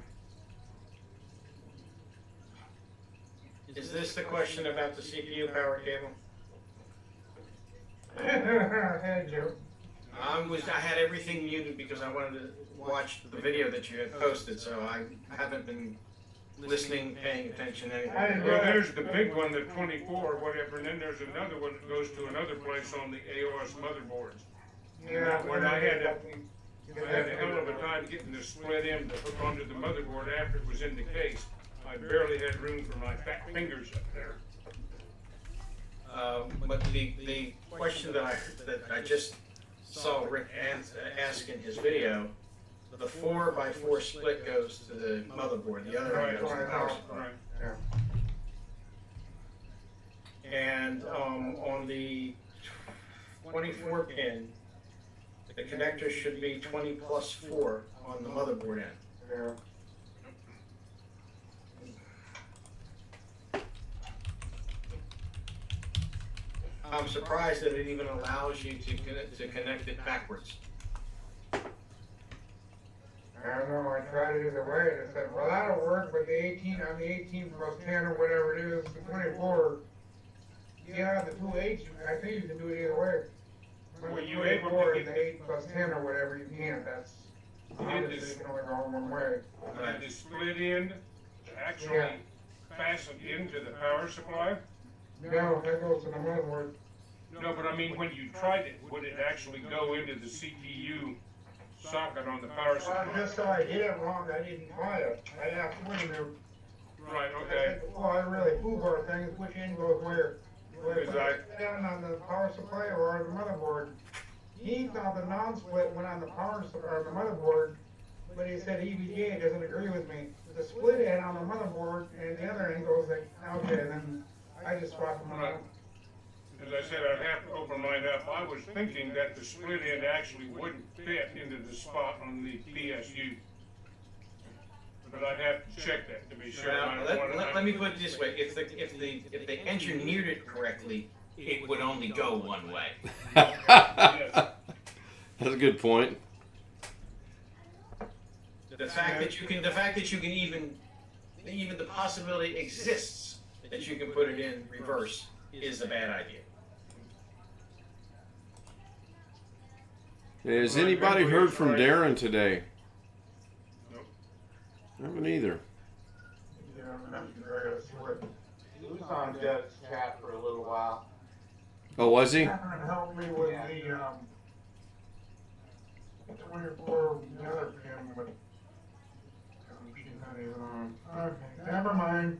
Is this the question about the CPU power cable? had you. I had everything muted because I wanted to watch the video that you had posted, so I haven't been listening, paying attention to anything. Well, there's the big one, the 24 or whatever, and then there's another one that goes to another place on the AOS motherboards. Yeah, When I had a hell of a time getting the split end to hook onto the motherboard after it was in the case. I barely had room for my fat fingers up there. But the question that I just saw Rick ask in his video, the 4x4 split goes to the motherboard, the other one goes to the power supply. And on the 24 pin, the connector should be 20 plus 4 on the motherboard end. Yeah. I'm surprised that it even allows you to connect it backwards. I don't know, I tried it either way, and I said, well, that'll work, but the 18, on the 18 plus 10 or whatever it is, the 24, yeah, the 2 8s, I think you can do it either way. But Were the you 2 able to 4 get and the 8 plus 10 or whatever, you can't, that's, obviously, you can only go one way. And the split end actually fastened into the power supply? No, that goes to the motherboard. No, but I mean, when you tried it, would it actually go into the CPU socket on the power supply? Just so I hit it wrong, I didn't try it. I asked Woody to. Right, I okay. said, well, I really foobar things, which end goes where? Because I- Down on the power supply or on the motherboard. He thought the non-split went on the power supply or the motherboard, but he said EVGA doesn't agree with me. The split end on the motherboard and the other end goes like, okay, then I just swapped them Right. out. As I said, I'd have to open mine up. I was thinking that the split end actually wouldn't fit into the spot on the PSU. But I'd have to check that to be sure. Now, let me put it this way: if they engineered it correctly, it would only go one way. That's a good point. The fact that you can even the possibility exists that you can put it in reverse is a bad idea. Has anybody heard from Darren today? Nope. I haven't either. Yeah, I'm not sure I gotta see what. He was on Doug's chat for a little while. Oh, was he? Catherine helped me with the 24 the other pin, but she's not even on. Okay, never mind.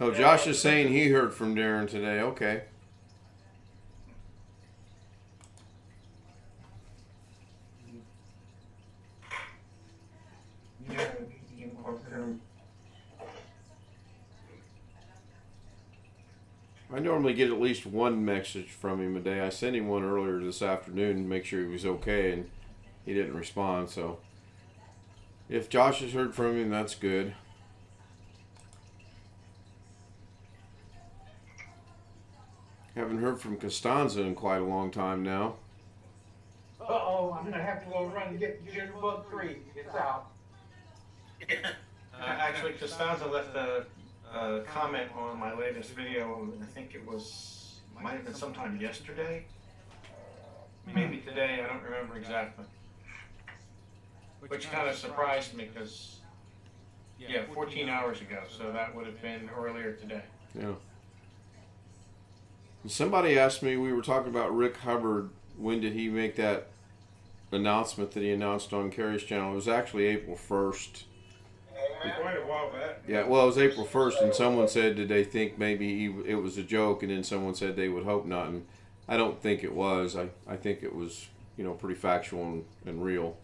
Oh, Josh is saying he heard from Darren today. Okay. Yeah, okay. I normally get at least one message from him a day. I sent him one earlier this afternoon to make sure he was okay, and he didn't respond. So if Josh has heard from him, that's good. Haven't heard from Costanza in quite a long time now. Uh-oh, I'm gonna have to go run and get Jitterbug 3. It's out. Actually, Costanza left a comment on my latest video. I think it might have been sometime yesterday. Maybe today, I don't remember exactly. Which kind of surprised me because, 14 hours ago, so that would have been earlier today. Yeah. Somebody asked me, we were talking about Rick Hubbard, when did he make that announcement that he announced on Carrie's channel? It was actually April 1st. Quite a while back. Yeah, well, it was April 1st, and someone said, did they think maybe it was a joke? And then someone said they would hope not. And I don't think it was. I think it was, pretty factual and real.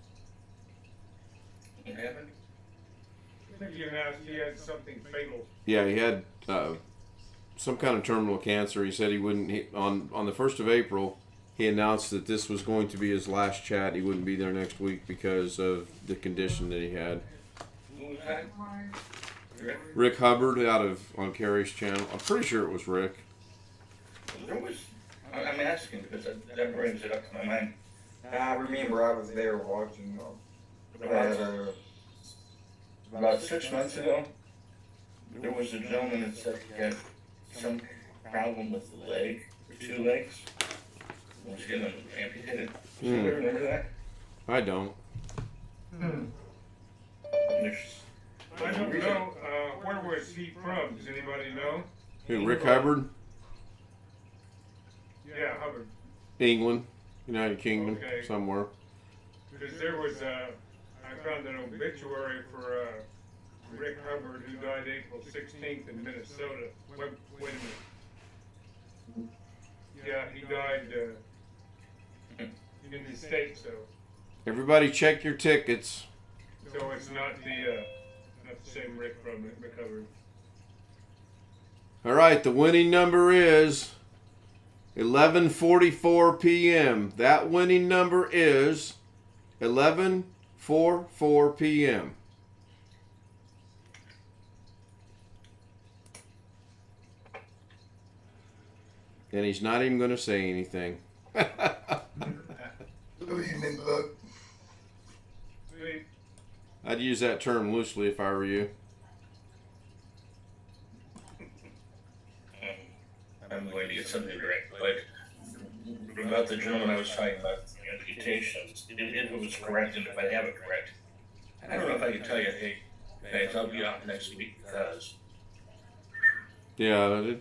What happened? I think he announced he had something fatal. Yeah, he had some kind of terminal cancer. He said he wouldn't, on the 1st of April, he announced that this was going to be his last chat. He wouldn't be there next week because of the condition that he had. Who was that? Rick Hubbard on Carrie's channel. I'm pretty sure it was Rick. There was. I'm asking because that brings it up to my mind. I remember I was there watching About 6 months ago, there was a gentleman that said he had some problem with the leg, or 2 legs. He was getting them amputated. Do you remember that? I don't. There's I don't know, where was he from? Does anybody know? Who, Rick Hubbard? Yeah, Hubbard. England, United Kingdom, Okay. somewhere. Because there was I found an obituary for Rick Hubbard who died April 16th in Minnesota. Wait a minute. Yeah, he died in the States, so Everybody check your tickets. it's not the same Rick Hubbard. All right, the winning number is 11:44 p.m. That winning number is 11:44 p.m. And he's not even going to say anything. Sweet. I'd use that term loosely if I were you. I'm going to get something direct, but about the gentleman I was talking about, the amputations, if it was correct and if I have it correct, I don't know if I can tell you, hey, guys, I'll be out next week because Yeah,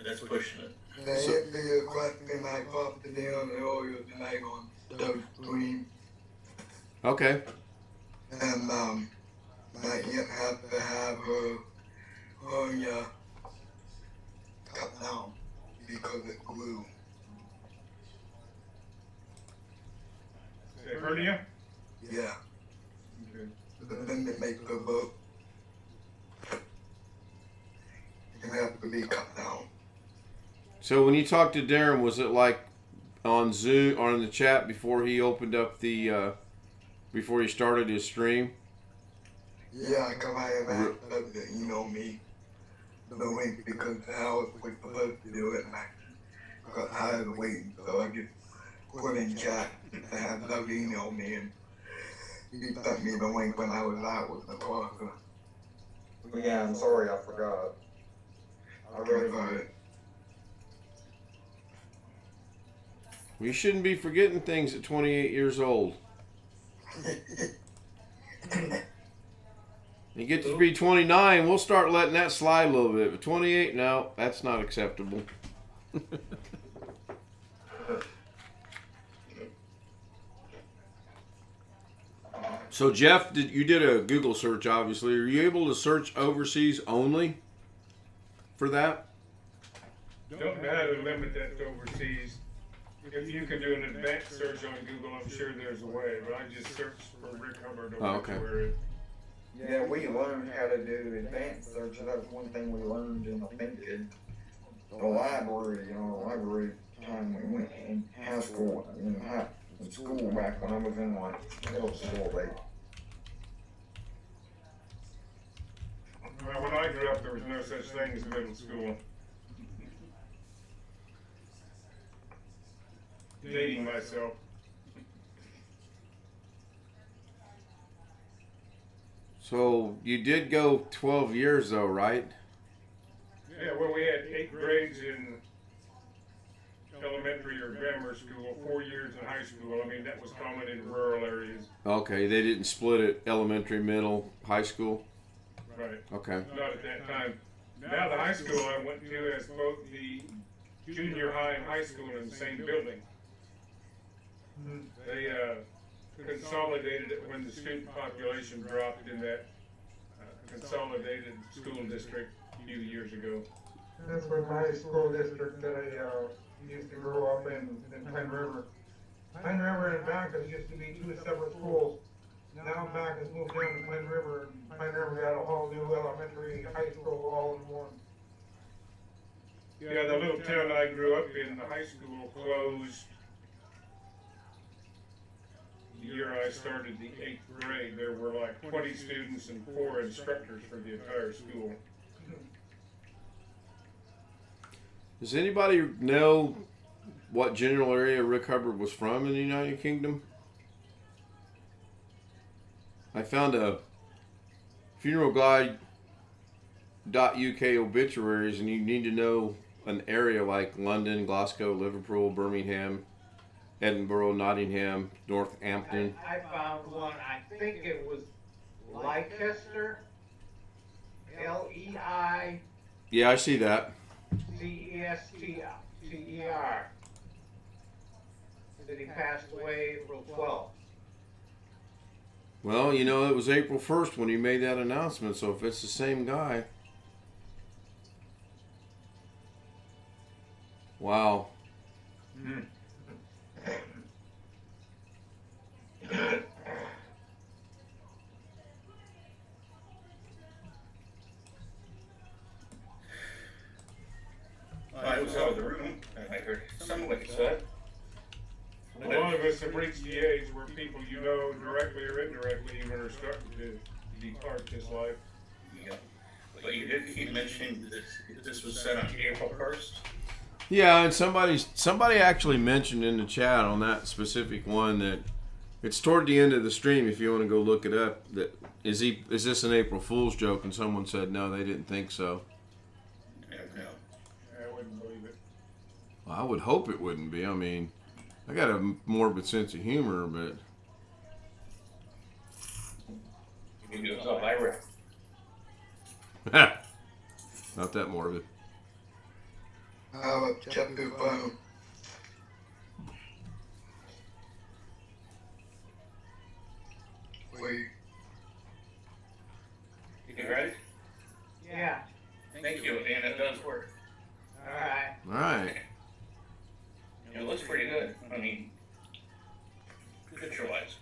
that's pushing it. They hit me a question I popped it down earlier tonight on Stout stream, okay. and might yet have to have her cut down because it grew. Say hernia? Yeah, Okay. the thing that makes her book can have to be cut down. So when you talked to Darren, was it like on Zoom or in the chat before he opened up the before he started his stream? Yeah, 'cause I have asked her to email me the link because Alex was supposed to do it, and I got tired of waiting, so I just put in chat and had Doug email me, and he sent me the link when I was out with the process. Yeah, I'm sorry, I forgot. I really forgot. You shouldn't be forgetting things at 28 years old. You get to be 29, we'll start letting that slide a little bit. But 28, no, that's not acceptable. So Jeff, you did a Google search, obviously. Are you able to search overseas only for that? Don't know how to limit that to overseas. If you can do an advanced search on Google, I'm sure there's a way, but I just searched for Rick Hubbard over Yeah, we learned how to do advanced search. That's one thing we learned in, I think, in the library, library time we went in high school, in school back when I was in middle school. Well, when I grew up, there was no such thing as middle school. Dating myself. So you did go 12 years though, right? Yeah, well, we had 8 grades in elementary or grammar school, 4 years in high school. I mean, that was common in rural areas. Okay, they didn't split it elementary, middle, high school? Right. Okay. Not at that time. Now the high school I went to has both the junior high and high school in the same building. They consolidated it when the student population dropped in that consolidated school district a few years ago. That's where my school district that I used to grow up in Pine River. Pine River and Bacchus used to be 2 separate schools. Now Bacchus moved down to Pine River, and Pine River got a whole new elementary, high school all in one. Yeah, the little town I grew up in, the high school closed the year I started the 8th grade. There were like 20 students and 4 instructors for the entire school. Does anybody know what general area Rick Hubbard was from in the United Kingdom? I found a funeral guide.uk obituaries, and you need to know an area like London, Glasgow, Liverpool, Birmingham, Edinburgh, Nottingham, Northampton. I found one, I think it was Leicester, Leicester. Yeah, I see that. That he passed away April 12th. Well, you know, it was April 1st when he made that announcement, so if it's the same guy. Wow. I was out of the room, and I heard something like you said. A lot of us have reached the age where people you know, directly or indirectly, even are starting to depart this life. Yeah. But you did keep mentioning that this was said on April 1st. Yeah, and somebody actually mentioned in the chat on that specific one that it's toward the end of the stream. If you want to go look it up, that is this an April Fool's joke? And someone said no, they didn't think so. I don't know. I wouldn't believe it. Well, I would hope it wouldn't be. I mean, I got a morbid sense of humor, but You do it all Ira. not that morbid. Check your phone. Wait. You ready? Yeah, Thank you, and it does work. alright. All right. It looks pretty good. I mean, picture-wise.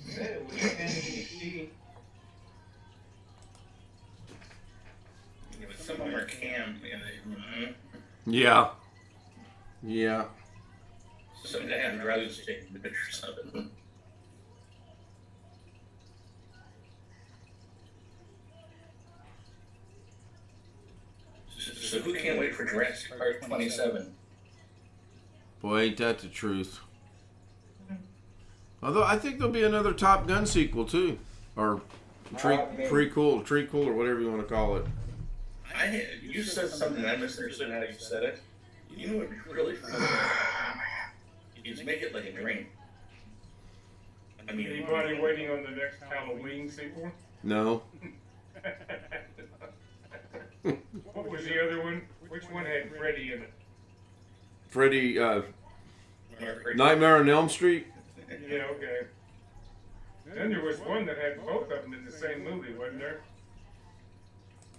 Said it was NBC. Yeah, but some of them are cam, and Yeah. Yeah. someday I'd rather just take pictures of it. So who can't wait for Jurassic Park 27? Boy, ain't that the truth. Although I think there'll be another Top Gun sequel too, or trequel, or whatever you want to call it. You said something I misunderstood how you said it. You know what would be really fun? Is make it like a dream. I mean, Anybody waiting on the next Halloween sequel? No. What was the other one? Which one had Freddy in it? Freddy, Nightmare on Elm Street. Yeah, okay. Then there was one that had both of them in the same movie, wasn't there?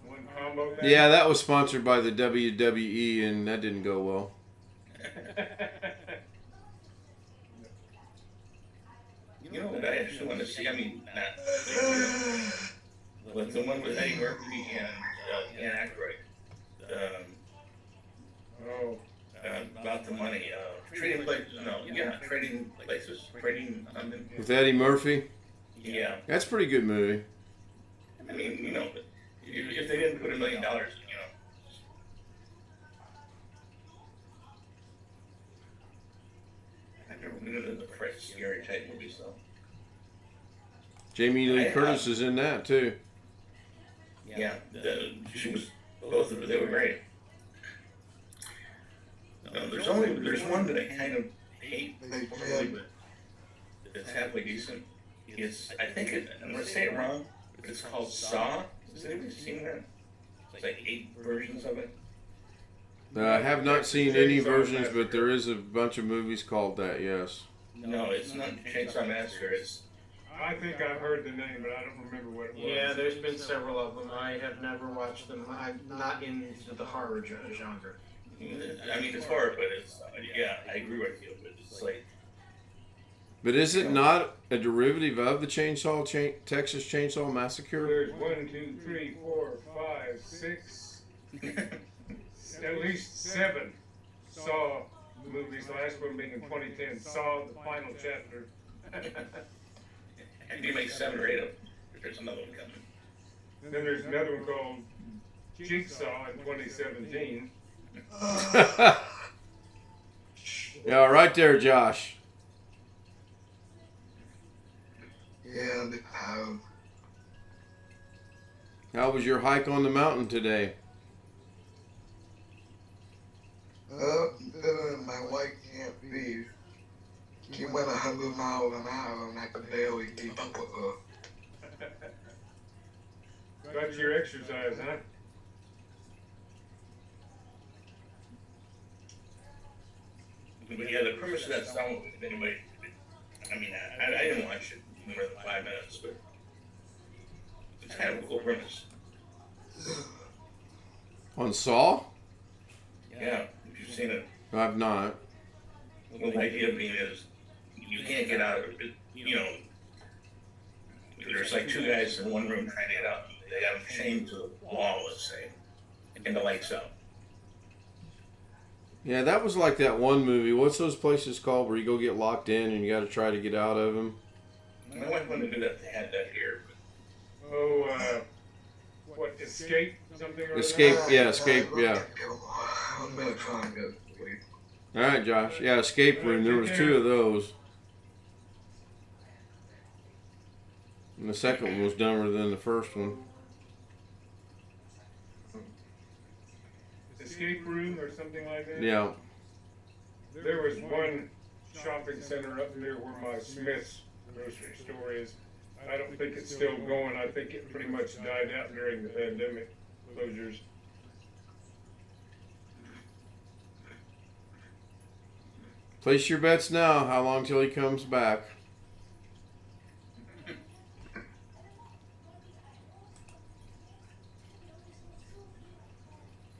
One combo thing? Yeah, that was sponsored by the WWE, and that didn't go well. you know what I actually want to see? I mean, with the one with Eddie Murphy and Dan Aykroyd. About the money. Trading places. No, yeah, trading places. Trading something. With Eddie Murphy? Yeah. That's a pretty good movie. I mean, you know, if they didn't put $1 million, you know. I've never been into the fresh, scary type movies, though. Jamie Lee Curtis is in that too. Yeah, she was both of them. They were great. No, there's one that I kind of hate, but it's halfway decent. I'm gonna say it wrong. It's called Saw. Has anybody seen that? It's like 8 versions of it. I have not seen any versions, but there is a bunch of movies called that. Yes. No, it's not Chainsaw Massacre. I think I've heard the name, but I don't remember what it was. Yeah, there's been several of them. I have never watched them. I'm not into the horror genre. I mean, it's horror, but yeah, I agree with you, but it's like. But is it not a derivative of the Texas Chainsaw Massacre? There's 1, 2, 3, 4, 5, 6, at least 7 Saw movies. The last one being in 2010. Saw the final chapter. And you make 7 or 8 of them. There's another one coming. Then there's another one called Jigsaw in 2017. Yeah, right there, Josh. Yeah, How was your hike on the mountain today? my wife can't be. She went 100 miles an hour and I could barely keep up with her. Got your exercise, huh? But yeah, the premise of that song, anyway, I mean, I didn't watch it more than 5 minutes, but it's kind of a cool premise. On Saw? Yeah, if you've seen it. I've not. Well, the idea being is you can't get out of it. You know, there's like 2 guys in one room trying to get out. They have them chained to the wall, let's say, and the lights out. Yeah, that was like that one movie. What's those places called where you go get locked in and you got to try to get out of them? My wife wanted to do that. They had that here. Oh, what, Escape? Something or other? Escape, yeah, Escape, yeah. I'm gonna try and go to sleep. All right, Josh. Yeah, Escape Room. There was 2 of those. And the second one was dumber than the first one. Escape Room or something like that? Yeah. There was one shopping center up near where my Smith's grocery store is. I don't think it's still going. I think it pretty much died out during the pandemic closures. Place your bets now. How long till he comes back?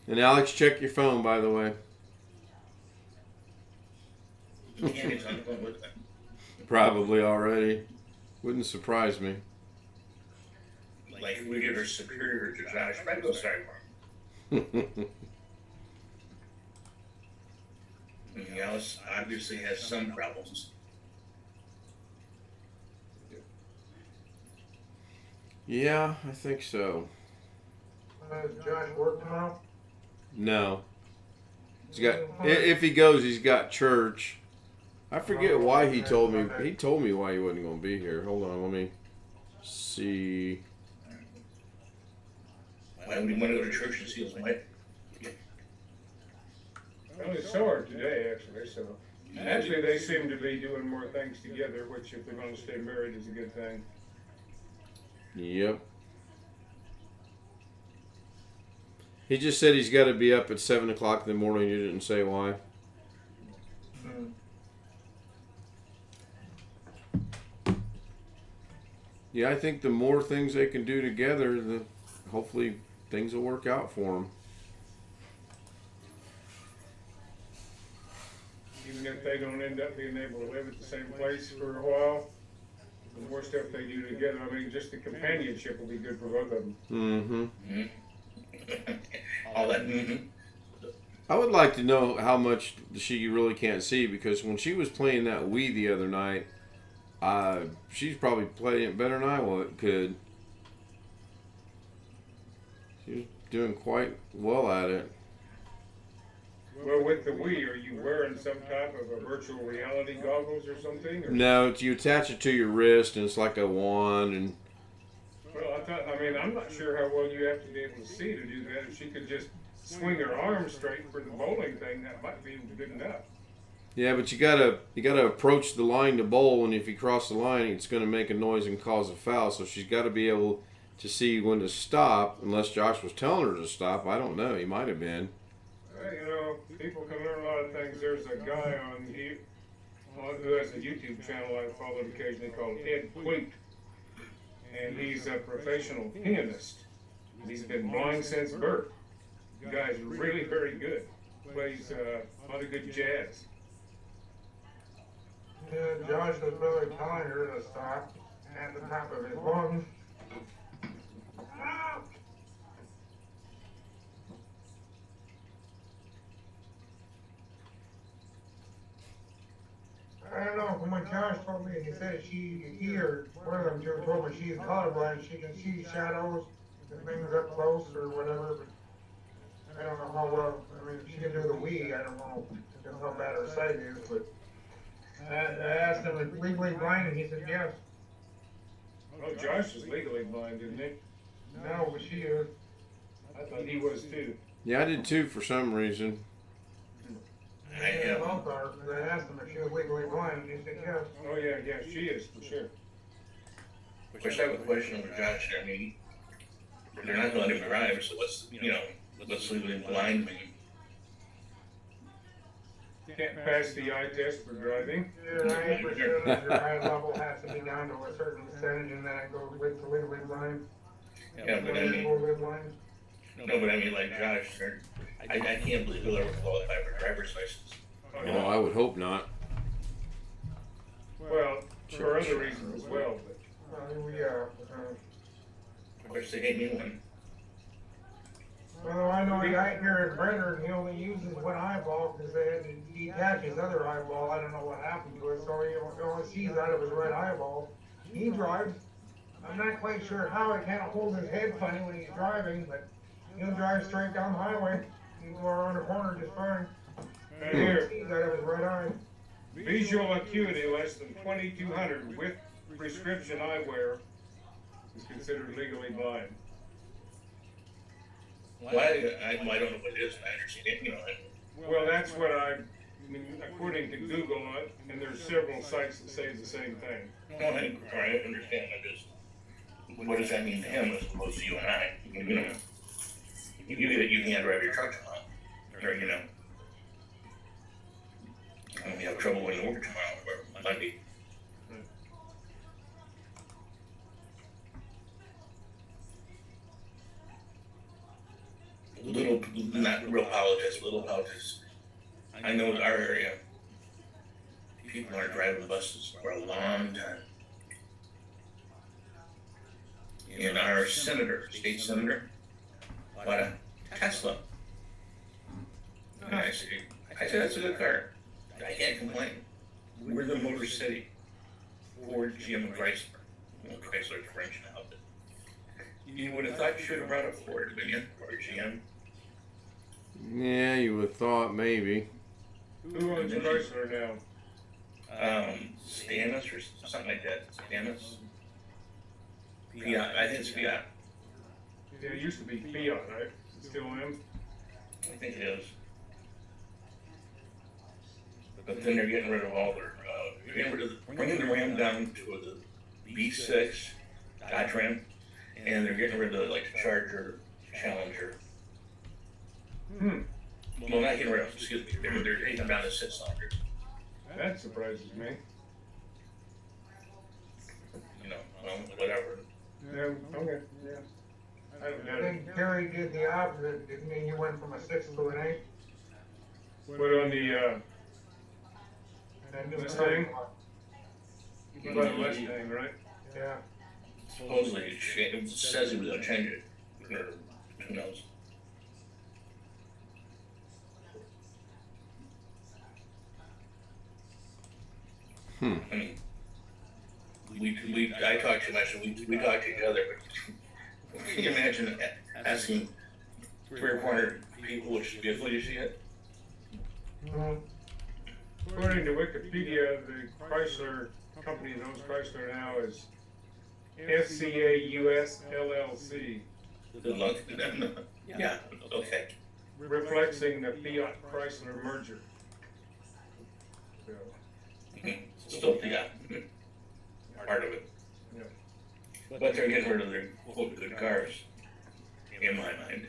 And Alex, check your phone, by the way. Candy's on the phone with them. Probably already. Wouldn't surprise me. Like, we give her superior to Josh. I'd go sorry for him. And Alice obviously has some problems. Yeah, I think so. Does Josh work tomorrow? No. He's got. If he goes, he's got church. I forget why he told me. He told me why he wasn't going to be here. Hold on, let me see. Why would he want to go to church and see his wife? I only saw her today, actually, so. Actually, they seem to be doing more things together, which if they're gonna stay married is a good thing. Yep. He just said he's got to be up at 7 o'clock in the morning. You didn't say why. Yeah, I think the more things they can do together, the hopefully things will work out for them. Even if they don't end up being able to live at the same place for a while, the more stuff they do together, I mean, just the companionship will be good for both of them. Mm-hmm. All that. I would like to know how much she really can't see, because when she was playing that Wii the other night, she's probably playing it better than I could. She was doing quite well at it. Well, with the Wii, are you wearing some type of a virtual reality goggles or something? Or? No, you attach it to your wrist, and it's like a wand. And Well, I mean, I'm not sure how well you have to be able to see to do that. If she could just swing her arms straight for the bowling thing, that might be good enough. yeah, but you gotta approach the line to bowl, and if you cross the line, it's gonna make a noise and cause a foul. So she's got to be able to see when to stop. Unless Josh was telling her to stop, I don't know. He might have been. Well, you know, people can learn a lot of things. There's a guy on here who has a YouTube channel I follow occasionally called Ed Pleat, and he's a professional pianist. He's been blind since birth. The guy's really very good. Plays a lot of good jazz. Josh was really telling her to stop at the top of his lungs. I don't know, from what Josh told me, he said he or one of them two told me she's colorblind, she can see shadows and things up close or whatever, but I don't know how well, I mean, she can do the Wii, I don't know just how bad her sight is, but I asked him if legally blind, and he said yes. Well, Josh is legally blind, isn't he? No, but she is. I thought he was too. Yeah, I did too for some reason. Yeah, both are, 'cause I asked him if she was legally blind, and he said yes. Oh yeah, she is for sure. Of course, I have a question with Josh. I mean, they're not going to let him drive, so what's legally blind mean? Can't pass the eye test for driving. Your eye percentage, your eye level has to be down to a certain percentage, and then it goes with the legally blind. Yeah, but I mean, Legally blind. no, but I mean, like Josh, I can't believe he'll ever qualify for a driver's license. No, I would hope not. Well, for other reasons as well, but. Yeah. Of course, they gave me one. Well, I know a guy here in Brenner, and he only uses one eyeball because they had to detach his other eyeball. I don't know what happened to it, so he only sees out of his right eyeball. He drives. I'm not quite sure how. He can't hold his head funny when he's driving, but he'll drive straight down the highway. He can go around the corner just fine. Right here, He sees out of his right eye. visual acuity less than 2200 with prescription eyewear is considered legally blind. Well, I don't know what it is, I understand it, you know. Well, that's what I mean, according to Google, and there's several sites that say the same thing. I understand, I just, what does that mean to him as opposed to you and I? You know, you can't drive your truck tomorrow, or, you know. And we have trouble going to work tomorrow, or Monday. Not real politics, little politics. I know in our area, people aren't driving buses for a long time. And our senator, state senator, bought a Tesla. And I said, that's a good car. I can't complain. We're the Motor City. Ford, GM, and Chrysler. Well, Chrysler's French now, but you would have thought you should have brought a Ford, didn't you? Or a GM. Yeah, you would have thought maybe. Who owns Chrysler now? Stannis or something like that. Stannis. Fiat. I think it's Fiat. Yeah, it used to be Fiat, right? It still am. I think it is. But then they're getting rid of all their, they're getting rid of bringing the Ram down to the B6 Dodge Ram, and they're getting rid of like the Charger, Challenger. Well, not getting rid of, excuse me, they're taking them down to 600. That surprises me. You know, whatever. Yeah, okay, yeah. I don't I know. think Terry did the opposite, didn't he? He went from a 6 to an 8. What on the, That new Mustang? car. you bought a Mustang, right? Yeah. Supposedly it says he was gonna change it. Or, who knows? I mean, I talked too much, and we talked to each other, but can you imagine asking 300 or 400 people which vehicle you see it? Mhm. According to Wikipedia, the Chrysler company that owns Chrysler now is SCA US LLC, Good luck. Yeah, okay. reflecting the Fiat Chrysler merger. So, Still, yeah, part of it. Yeah. But they're getting rid of their quote good cars, in my mind.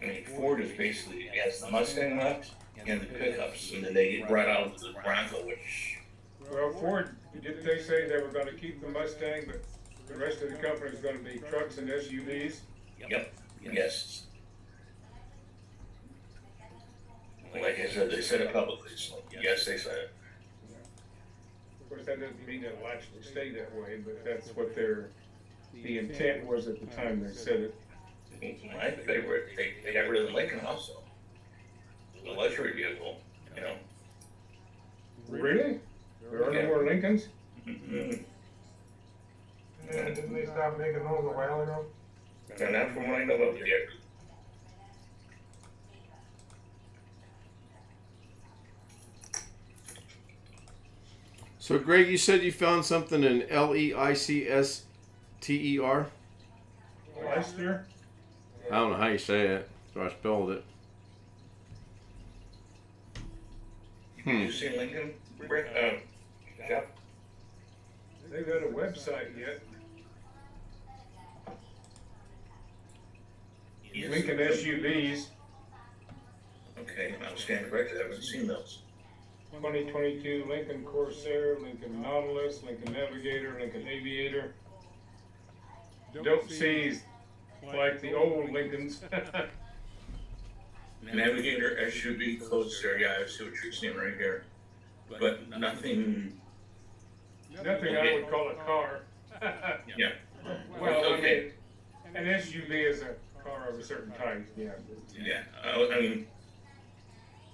I mean, Ford is basically has the Mustang left and the pickups, and then they brought out the Bronco, which Well, Ford, didn't they say they were gonna keep the Mustang, but the rest of the company is gonna be trucks and SUVs? yep, yes. Like I said, they said it publicly, so yes, they said it. Of course, that doesn't mean it'll actually stay that way, but that's what the intent was at the time they said it. My favorite, they got rid of the Lincoln also. The luxury vehicle, you know. Really? There are no more Lincolns? Mhm. And didn't they stop making those a while ago? And that's from what I know of it yet. So, Greg, you said you found something in Leister? Leicester? I don't know how you say it, so I spelled it. Have you seen Lincoln, Rick? Jeff? They've got a website yet. Yes. Lincoln SUVs, Okay, I was standing corrected, I haven't seen those. 2022 Lincoln Corsair, Lincoln Nautilus, Lincoln Navigator, Lincoln Aviator. Don't see like the old Lincolns. Navigator, SUV, Closer, yeah, I see what you're seeing right here. But nothing, Nothing I would call a car. yeah. Well, I Okay. mean, an SUV is a car of a certain type, yeah. Yeah, I mean,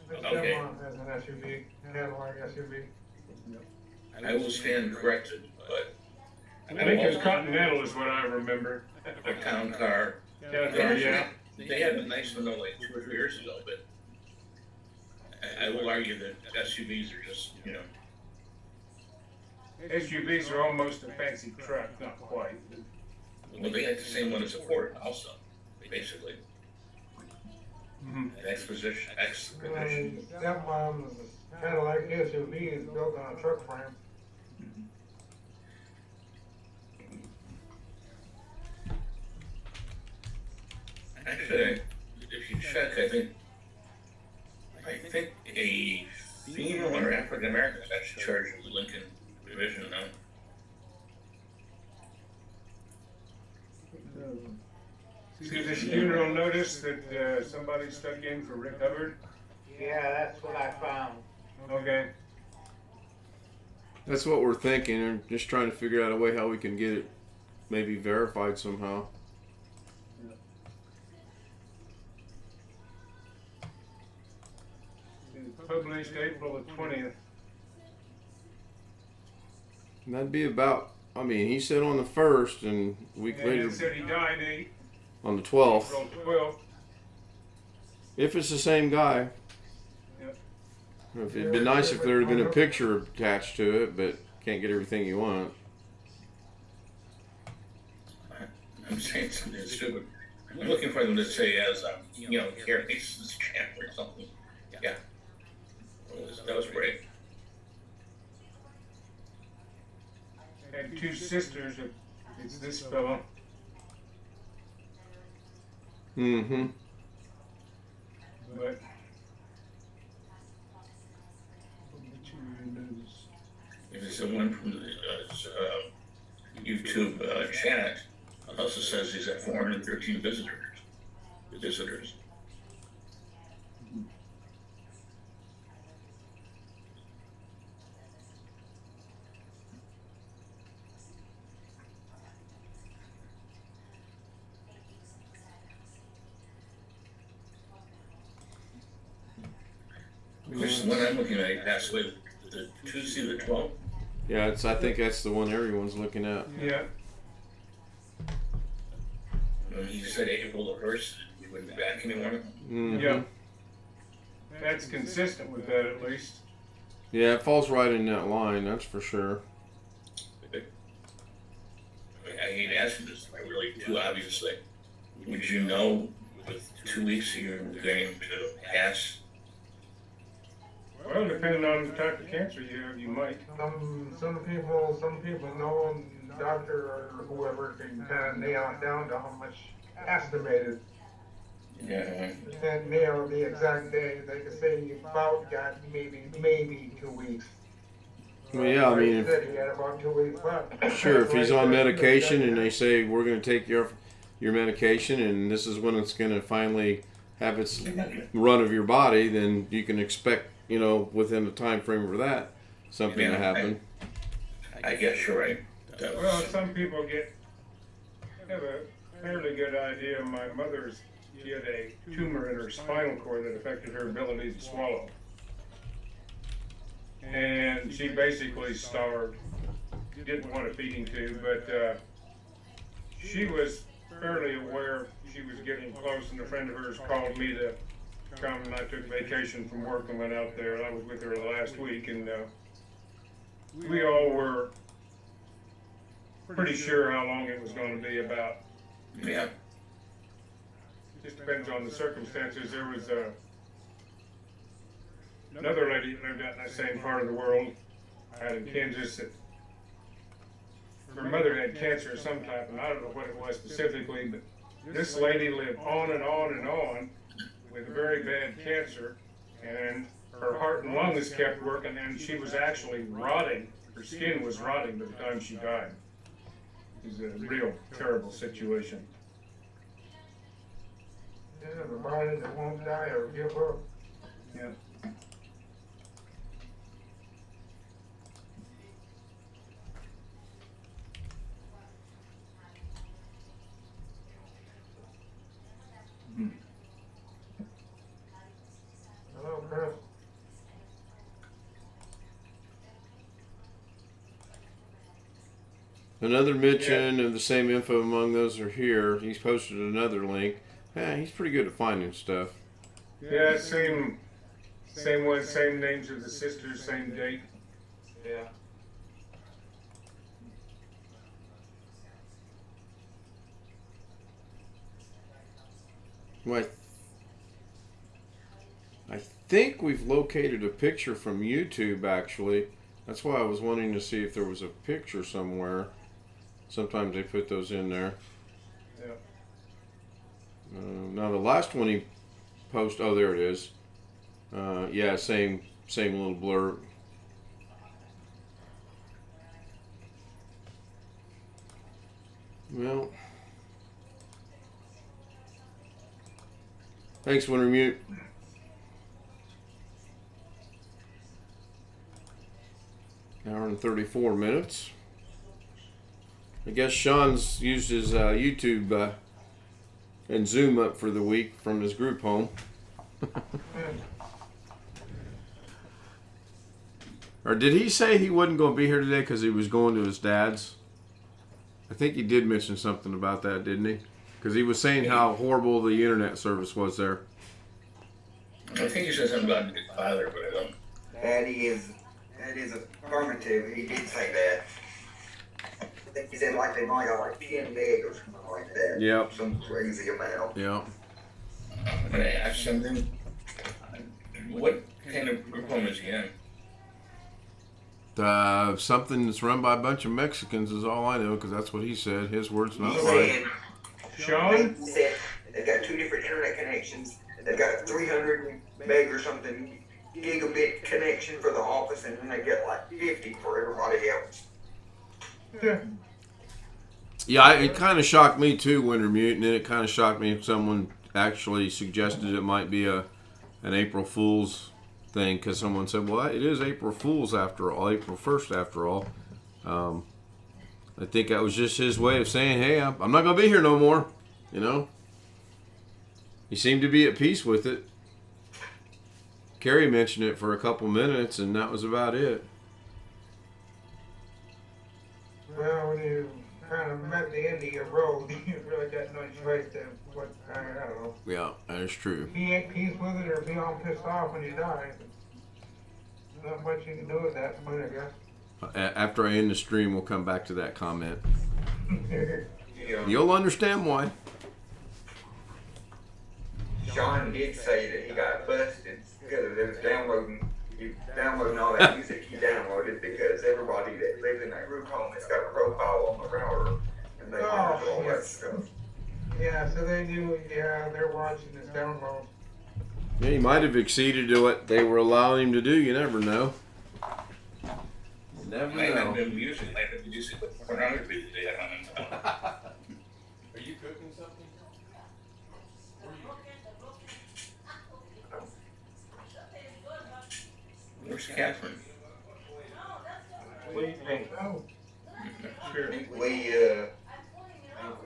This Okay. Chevron has an SUV, Cadillac SUV. I will stand corrected, but Lincoln's Continental is what I remember. a town car. Yeah. They had a nice one though, like 2 or 3 years ago, but I will argue that SUVs are just, you know, SUVs are almost a fancy truck, not quite. well, they had the same one as a Ford also, basically. An Expedition. Stepmom's Cadillac SUV is built on a truck frame. Actually, if you check, I think a female or African American is actually charged with the Lincoln division now. See this funeral notice that somebody stuck in for Rick Hubbard? Yeah, that's what I found. Okay. That's what we're thinking, and just trying to figure out a way how we can get it maybe verified somehow. Published April the 20th. And that'd be about, I mean, he said on the 1st, and a week And later. it said he died On the 12th. April 12th. If it's the same guy. Yep. If it'd been nice if there had been a picture attached to it, but can't get everything you want. I'm saying something stupid. I'm looking for them to say as, carries this channel or something. Yeah. That was great. Had two sisters. It's this fellow. Mm-hmm. But If it's the one from the YouTube chat, it also says he's at 413 visitors. Which is the one I'm looking at, he passed away the Tuesday the 12th. Yeah, I think that's the one everyone's looking at. yeah, And he said April the 1st, he wouldn't be back anymore. Mm-hmm. yeah. That's consistent with that at least. Yeah, it falls right in that line, that's for sure. I hate asking this, but really too obviously. Would you know with 2 weeks you're going to pass? Well, depending on the type of cancer you have, you might. Some people know, and the doctor or whoever can kind of nail it down to how much estimated. Yeah. Can't nail the exact day. They can say you about got maybe 2 weeks. Well, yeah, I mean, He said he had about 2 weeks left. Sure, if he's on medication and they say we're going to take your medication and this is when it's going to finally have its run of your body, then you can expect, within the time frame for that, something to happen. I guess you're right. Well, some people have a fairly good idea. My mother's, she had a tumor in her spinal cord that affected her ability to swallow. And she basically starved. Didn't want a feeding tube, but she was fairly aware she was getting close, and a friend of hers called me to come, and I took vacation from work and went out there. I was with her last week, and we all were pretty sure how long it was going to be about. Yeah. Just depends on the circumstances. There was another lady that lived out in that same part of the world, out in Kansas, that her mother had cancer of some type, and I don't know what it was specifically, but this lady lived on and on and on with very bad cancer, and her heart and lungs kept working, and she was actually rotting. Her skin was rotting by the time she died. It was a real terrible situation. This is a body that won't die or give up. Yeah. Hello, Chris. Another mention of the same info among those are here. He's posted another link. Yeah, he's pretty good at finding stuff. Yeah, same one, same names of the sisters, same date. Yeah. Well, I think we've located a picture from YouTube, actually. That's why I was wanting to see if there was a picture somewhere. Sometimes they put those in there. Yeah. Now the last one he posted, oh, there it is. Yeah, same little blurb. Well, thanks, Wintermute. Hour and 34 minutes. I guess Sean's used his YouTube and Zoom up for the week from his group home. Or did he say he wasn't going to be here today because he was going to his dad's? I think he did mention something about that, didn't he? Because he was saying how horrible the internet service was there. I think he said something about his father, but I don't. That is affirmative. He did say that. I think he said like they might got like 10 meg or something like that. Yep. Some crazy amount. Yeah. I'm gonna ask something. What kind of group home is he in? Something that's run by a bunch of Mexicans is all I know, because that's what he said. His words, not He mine. said, Sean? he said they've got 2 different internet connections. They've got a 300 meg or something gigabit connection for the office, and then they get like 50 for everybody else. Yeah, it kind of shocked me too, Winter Mute, and then it kind of shocked me if someone actually suggested it might be an April Fool's thing, because someone said, well, it is April Fool's after all, April 1st after all. I think that was just his way of saying, hey, I'm not going to be here no more, you know? He seemed to be at peace with it. Carrie mentioned it for a couple minutes, and that was about it. Well, when you kind of met the end of your road, you really got no choice to what, I don't know. Yeah, that is true. Be at peace with it or be all pissed off when you die. Not much you can do at that point, I guess. After I end the stream, we'll come back to that comment. Yeah. You'll understand why. Sean did say that he got busted because it was downloading all that music he downloaded, because everybody that lives in that group home has got a profile on the router, and they monitor all that stuff. Yeah, so they knew, they're watching this download. Yeah, he might have exceeded to what they were allowing him to do. You never know. Never Might have know. been music, might have been music with pornography today. I don't know. Are you cooking something? Where's Catherine? What do you think? Oh, Sure. I think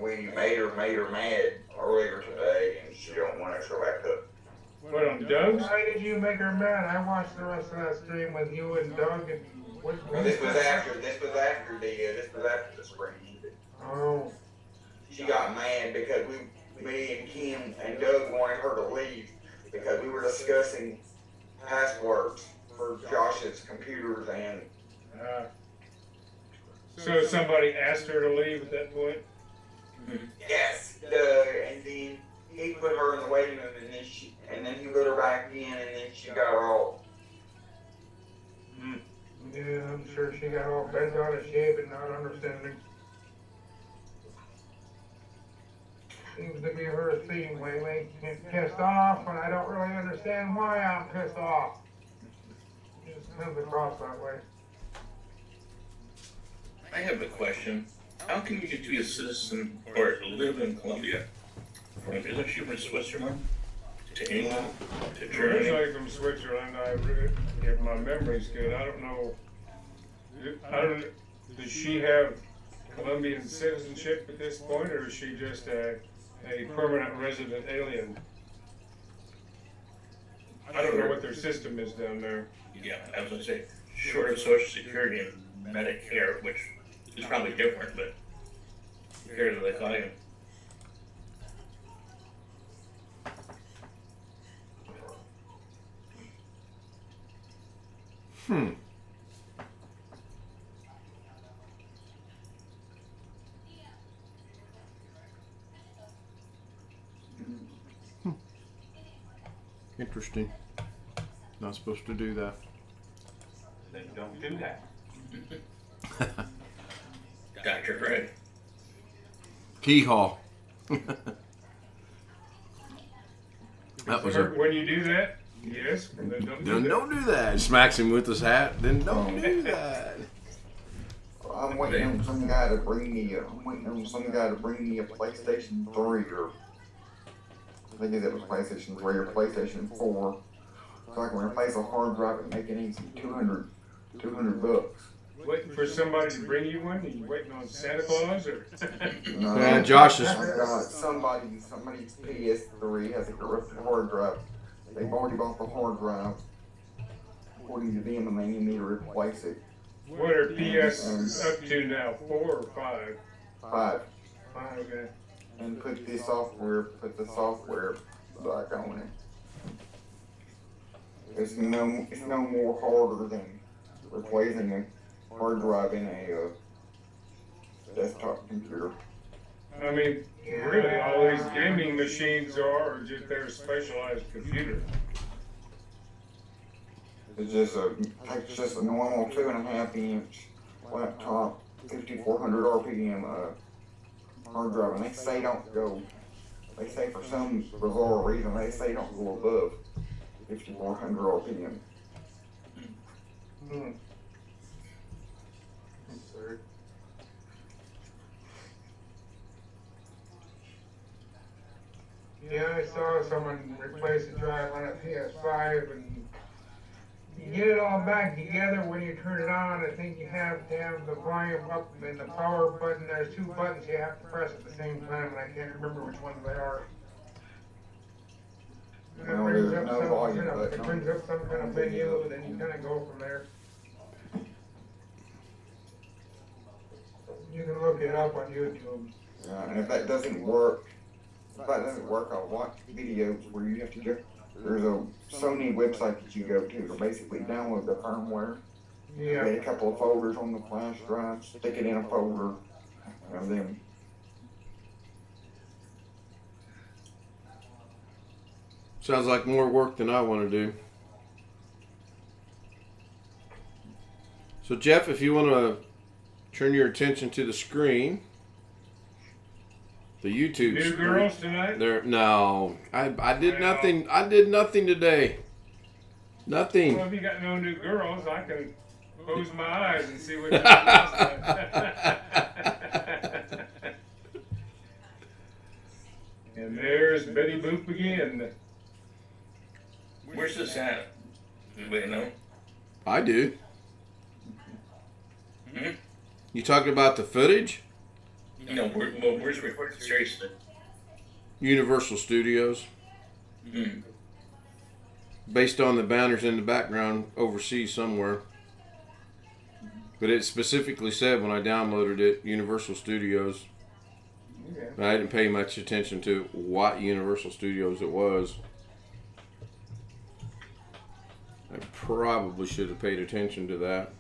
we made her mad earlier today, and she don't want us to go back up. What, on Doug's? why did you make her mad? I watched the rest of that stream with you and Doug and what? This was after the spring. Oh, She got mad because me and Kim and Doug wanted her to leave because we were discussing passwords for Josh's computers, and So somebody asked her to leave at that point? yes, and then he put her in the waiting room, and then he put her back in, and then she got all. yeah, I'm sure she got all bent out of shape and not understanding. Seems to be her theme lately. Get pissed off, and I don't really understand why I'm pissed off. Just comes across that way. I have a question. How can you be a citizen or live in Colombia? Isn't she from Switzerland? To England? To Germany? Originally from Switzerland, if my memory's good, I don't know. Does she have Colombian citizenship at this point, or is she just a permanent resident alien? I don't know what their system is down there. Yeah, I was gonna say, short of Social Security and Medicare, which is probably different, but here they call you. Interesting. Not supposed to do that. Then don't do that. Dr. Craig. Key haul. That was a. When you do that, yes, and then don't do Then that. don't do that. Smacks him with his hat. Then don't do that. I'm waiting on some guy to bring me a PlayStation 3 or I think it was PlayStation 3 or PlayStation 4. So I can replace a hard drive and make it easy. $200 bucks. Waiting for somebody to bring you one? Are you waiting on Santa Claus, or? No, Yeah, Josh is. I got somebody's PS3 has a corrupted hard drive. They've already bought the hard drive. According to them, and they need me to replace it. What are PS up to now? 4 or 5? 5. 5, okay. and put the software back on it. It's no more harder than replacing a hard drive in a desktop computer. I mean, really, all these gaming machines are just they're a specialized computer. It's just takes just a normal 2.5 inch laptop, 5400 RPM hard drive, and they say for some bizarre reason, they say don't go above 5400 RPM. Hmm. Yeah, I saw someone replace a drive on a PS5, and you get it all back together. When you turn it on, I think you have to have the volume up and the power button. There's 2 buttons you have to press at the same time, and I can't remember which ones they are. And No, it there's no volume button. it brings up some kind of menu, and then you kind of go from there. You can look it up on YouTube. And if that doesn't work, I'll watch videos where you have to go. There's a Sony website that you go to basically download the firmware. Yeah. Get a couple of folders on the flash drive, stick it in a folder, and then Sounds like more work than I want to do. So Jeff, if you want to turn your attention to the screen, the YouTube New screen. girls tonight? No, I did nothing. I did nothing today. Nothing. Well, if you got no new girls, I can close my eyes and see what you did last time. And there's Betty Boop again. Where's this at? Anybody know? I do. Hmm? You talking about the footage? No, where's it recorded? Seriously. Universal Studios. Hmm. Based on the banners in the background overseas somewhere. But it specifically said when I downloaded it, Universal Studios. Okay. I didn't pay much attention to what Universal Studios it was. I probably should have paid attention to that.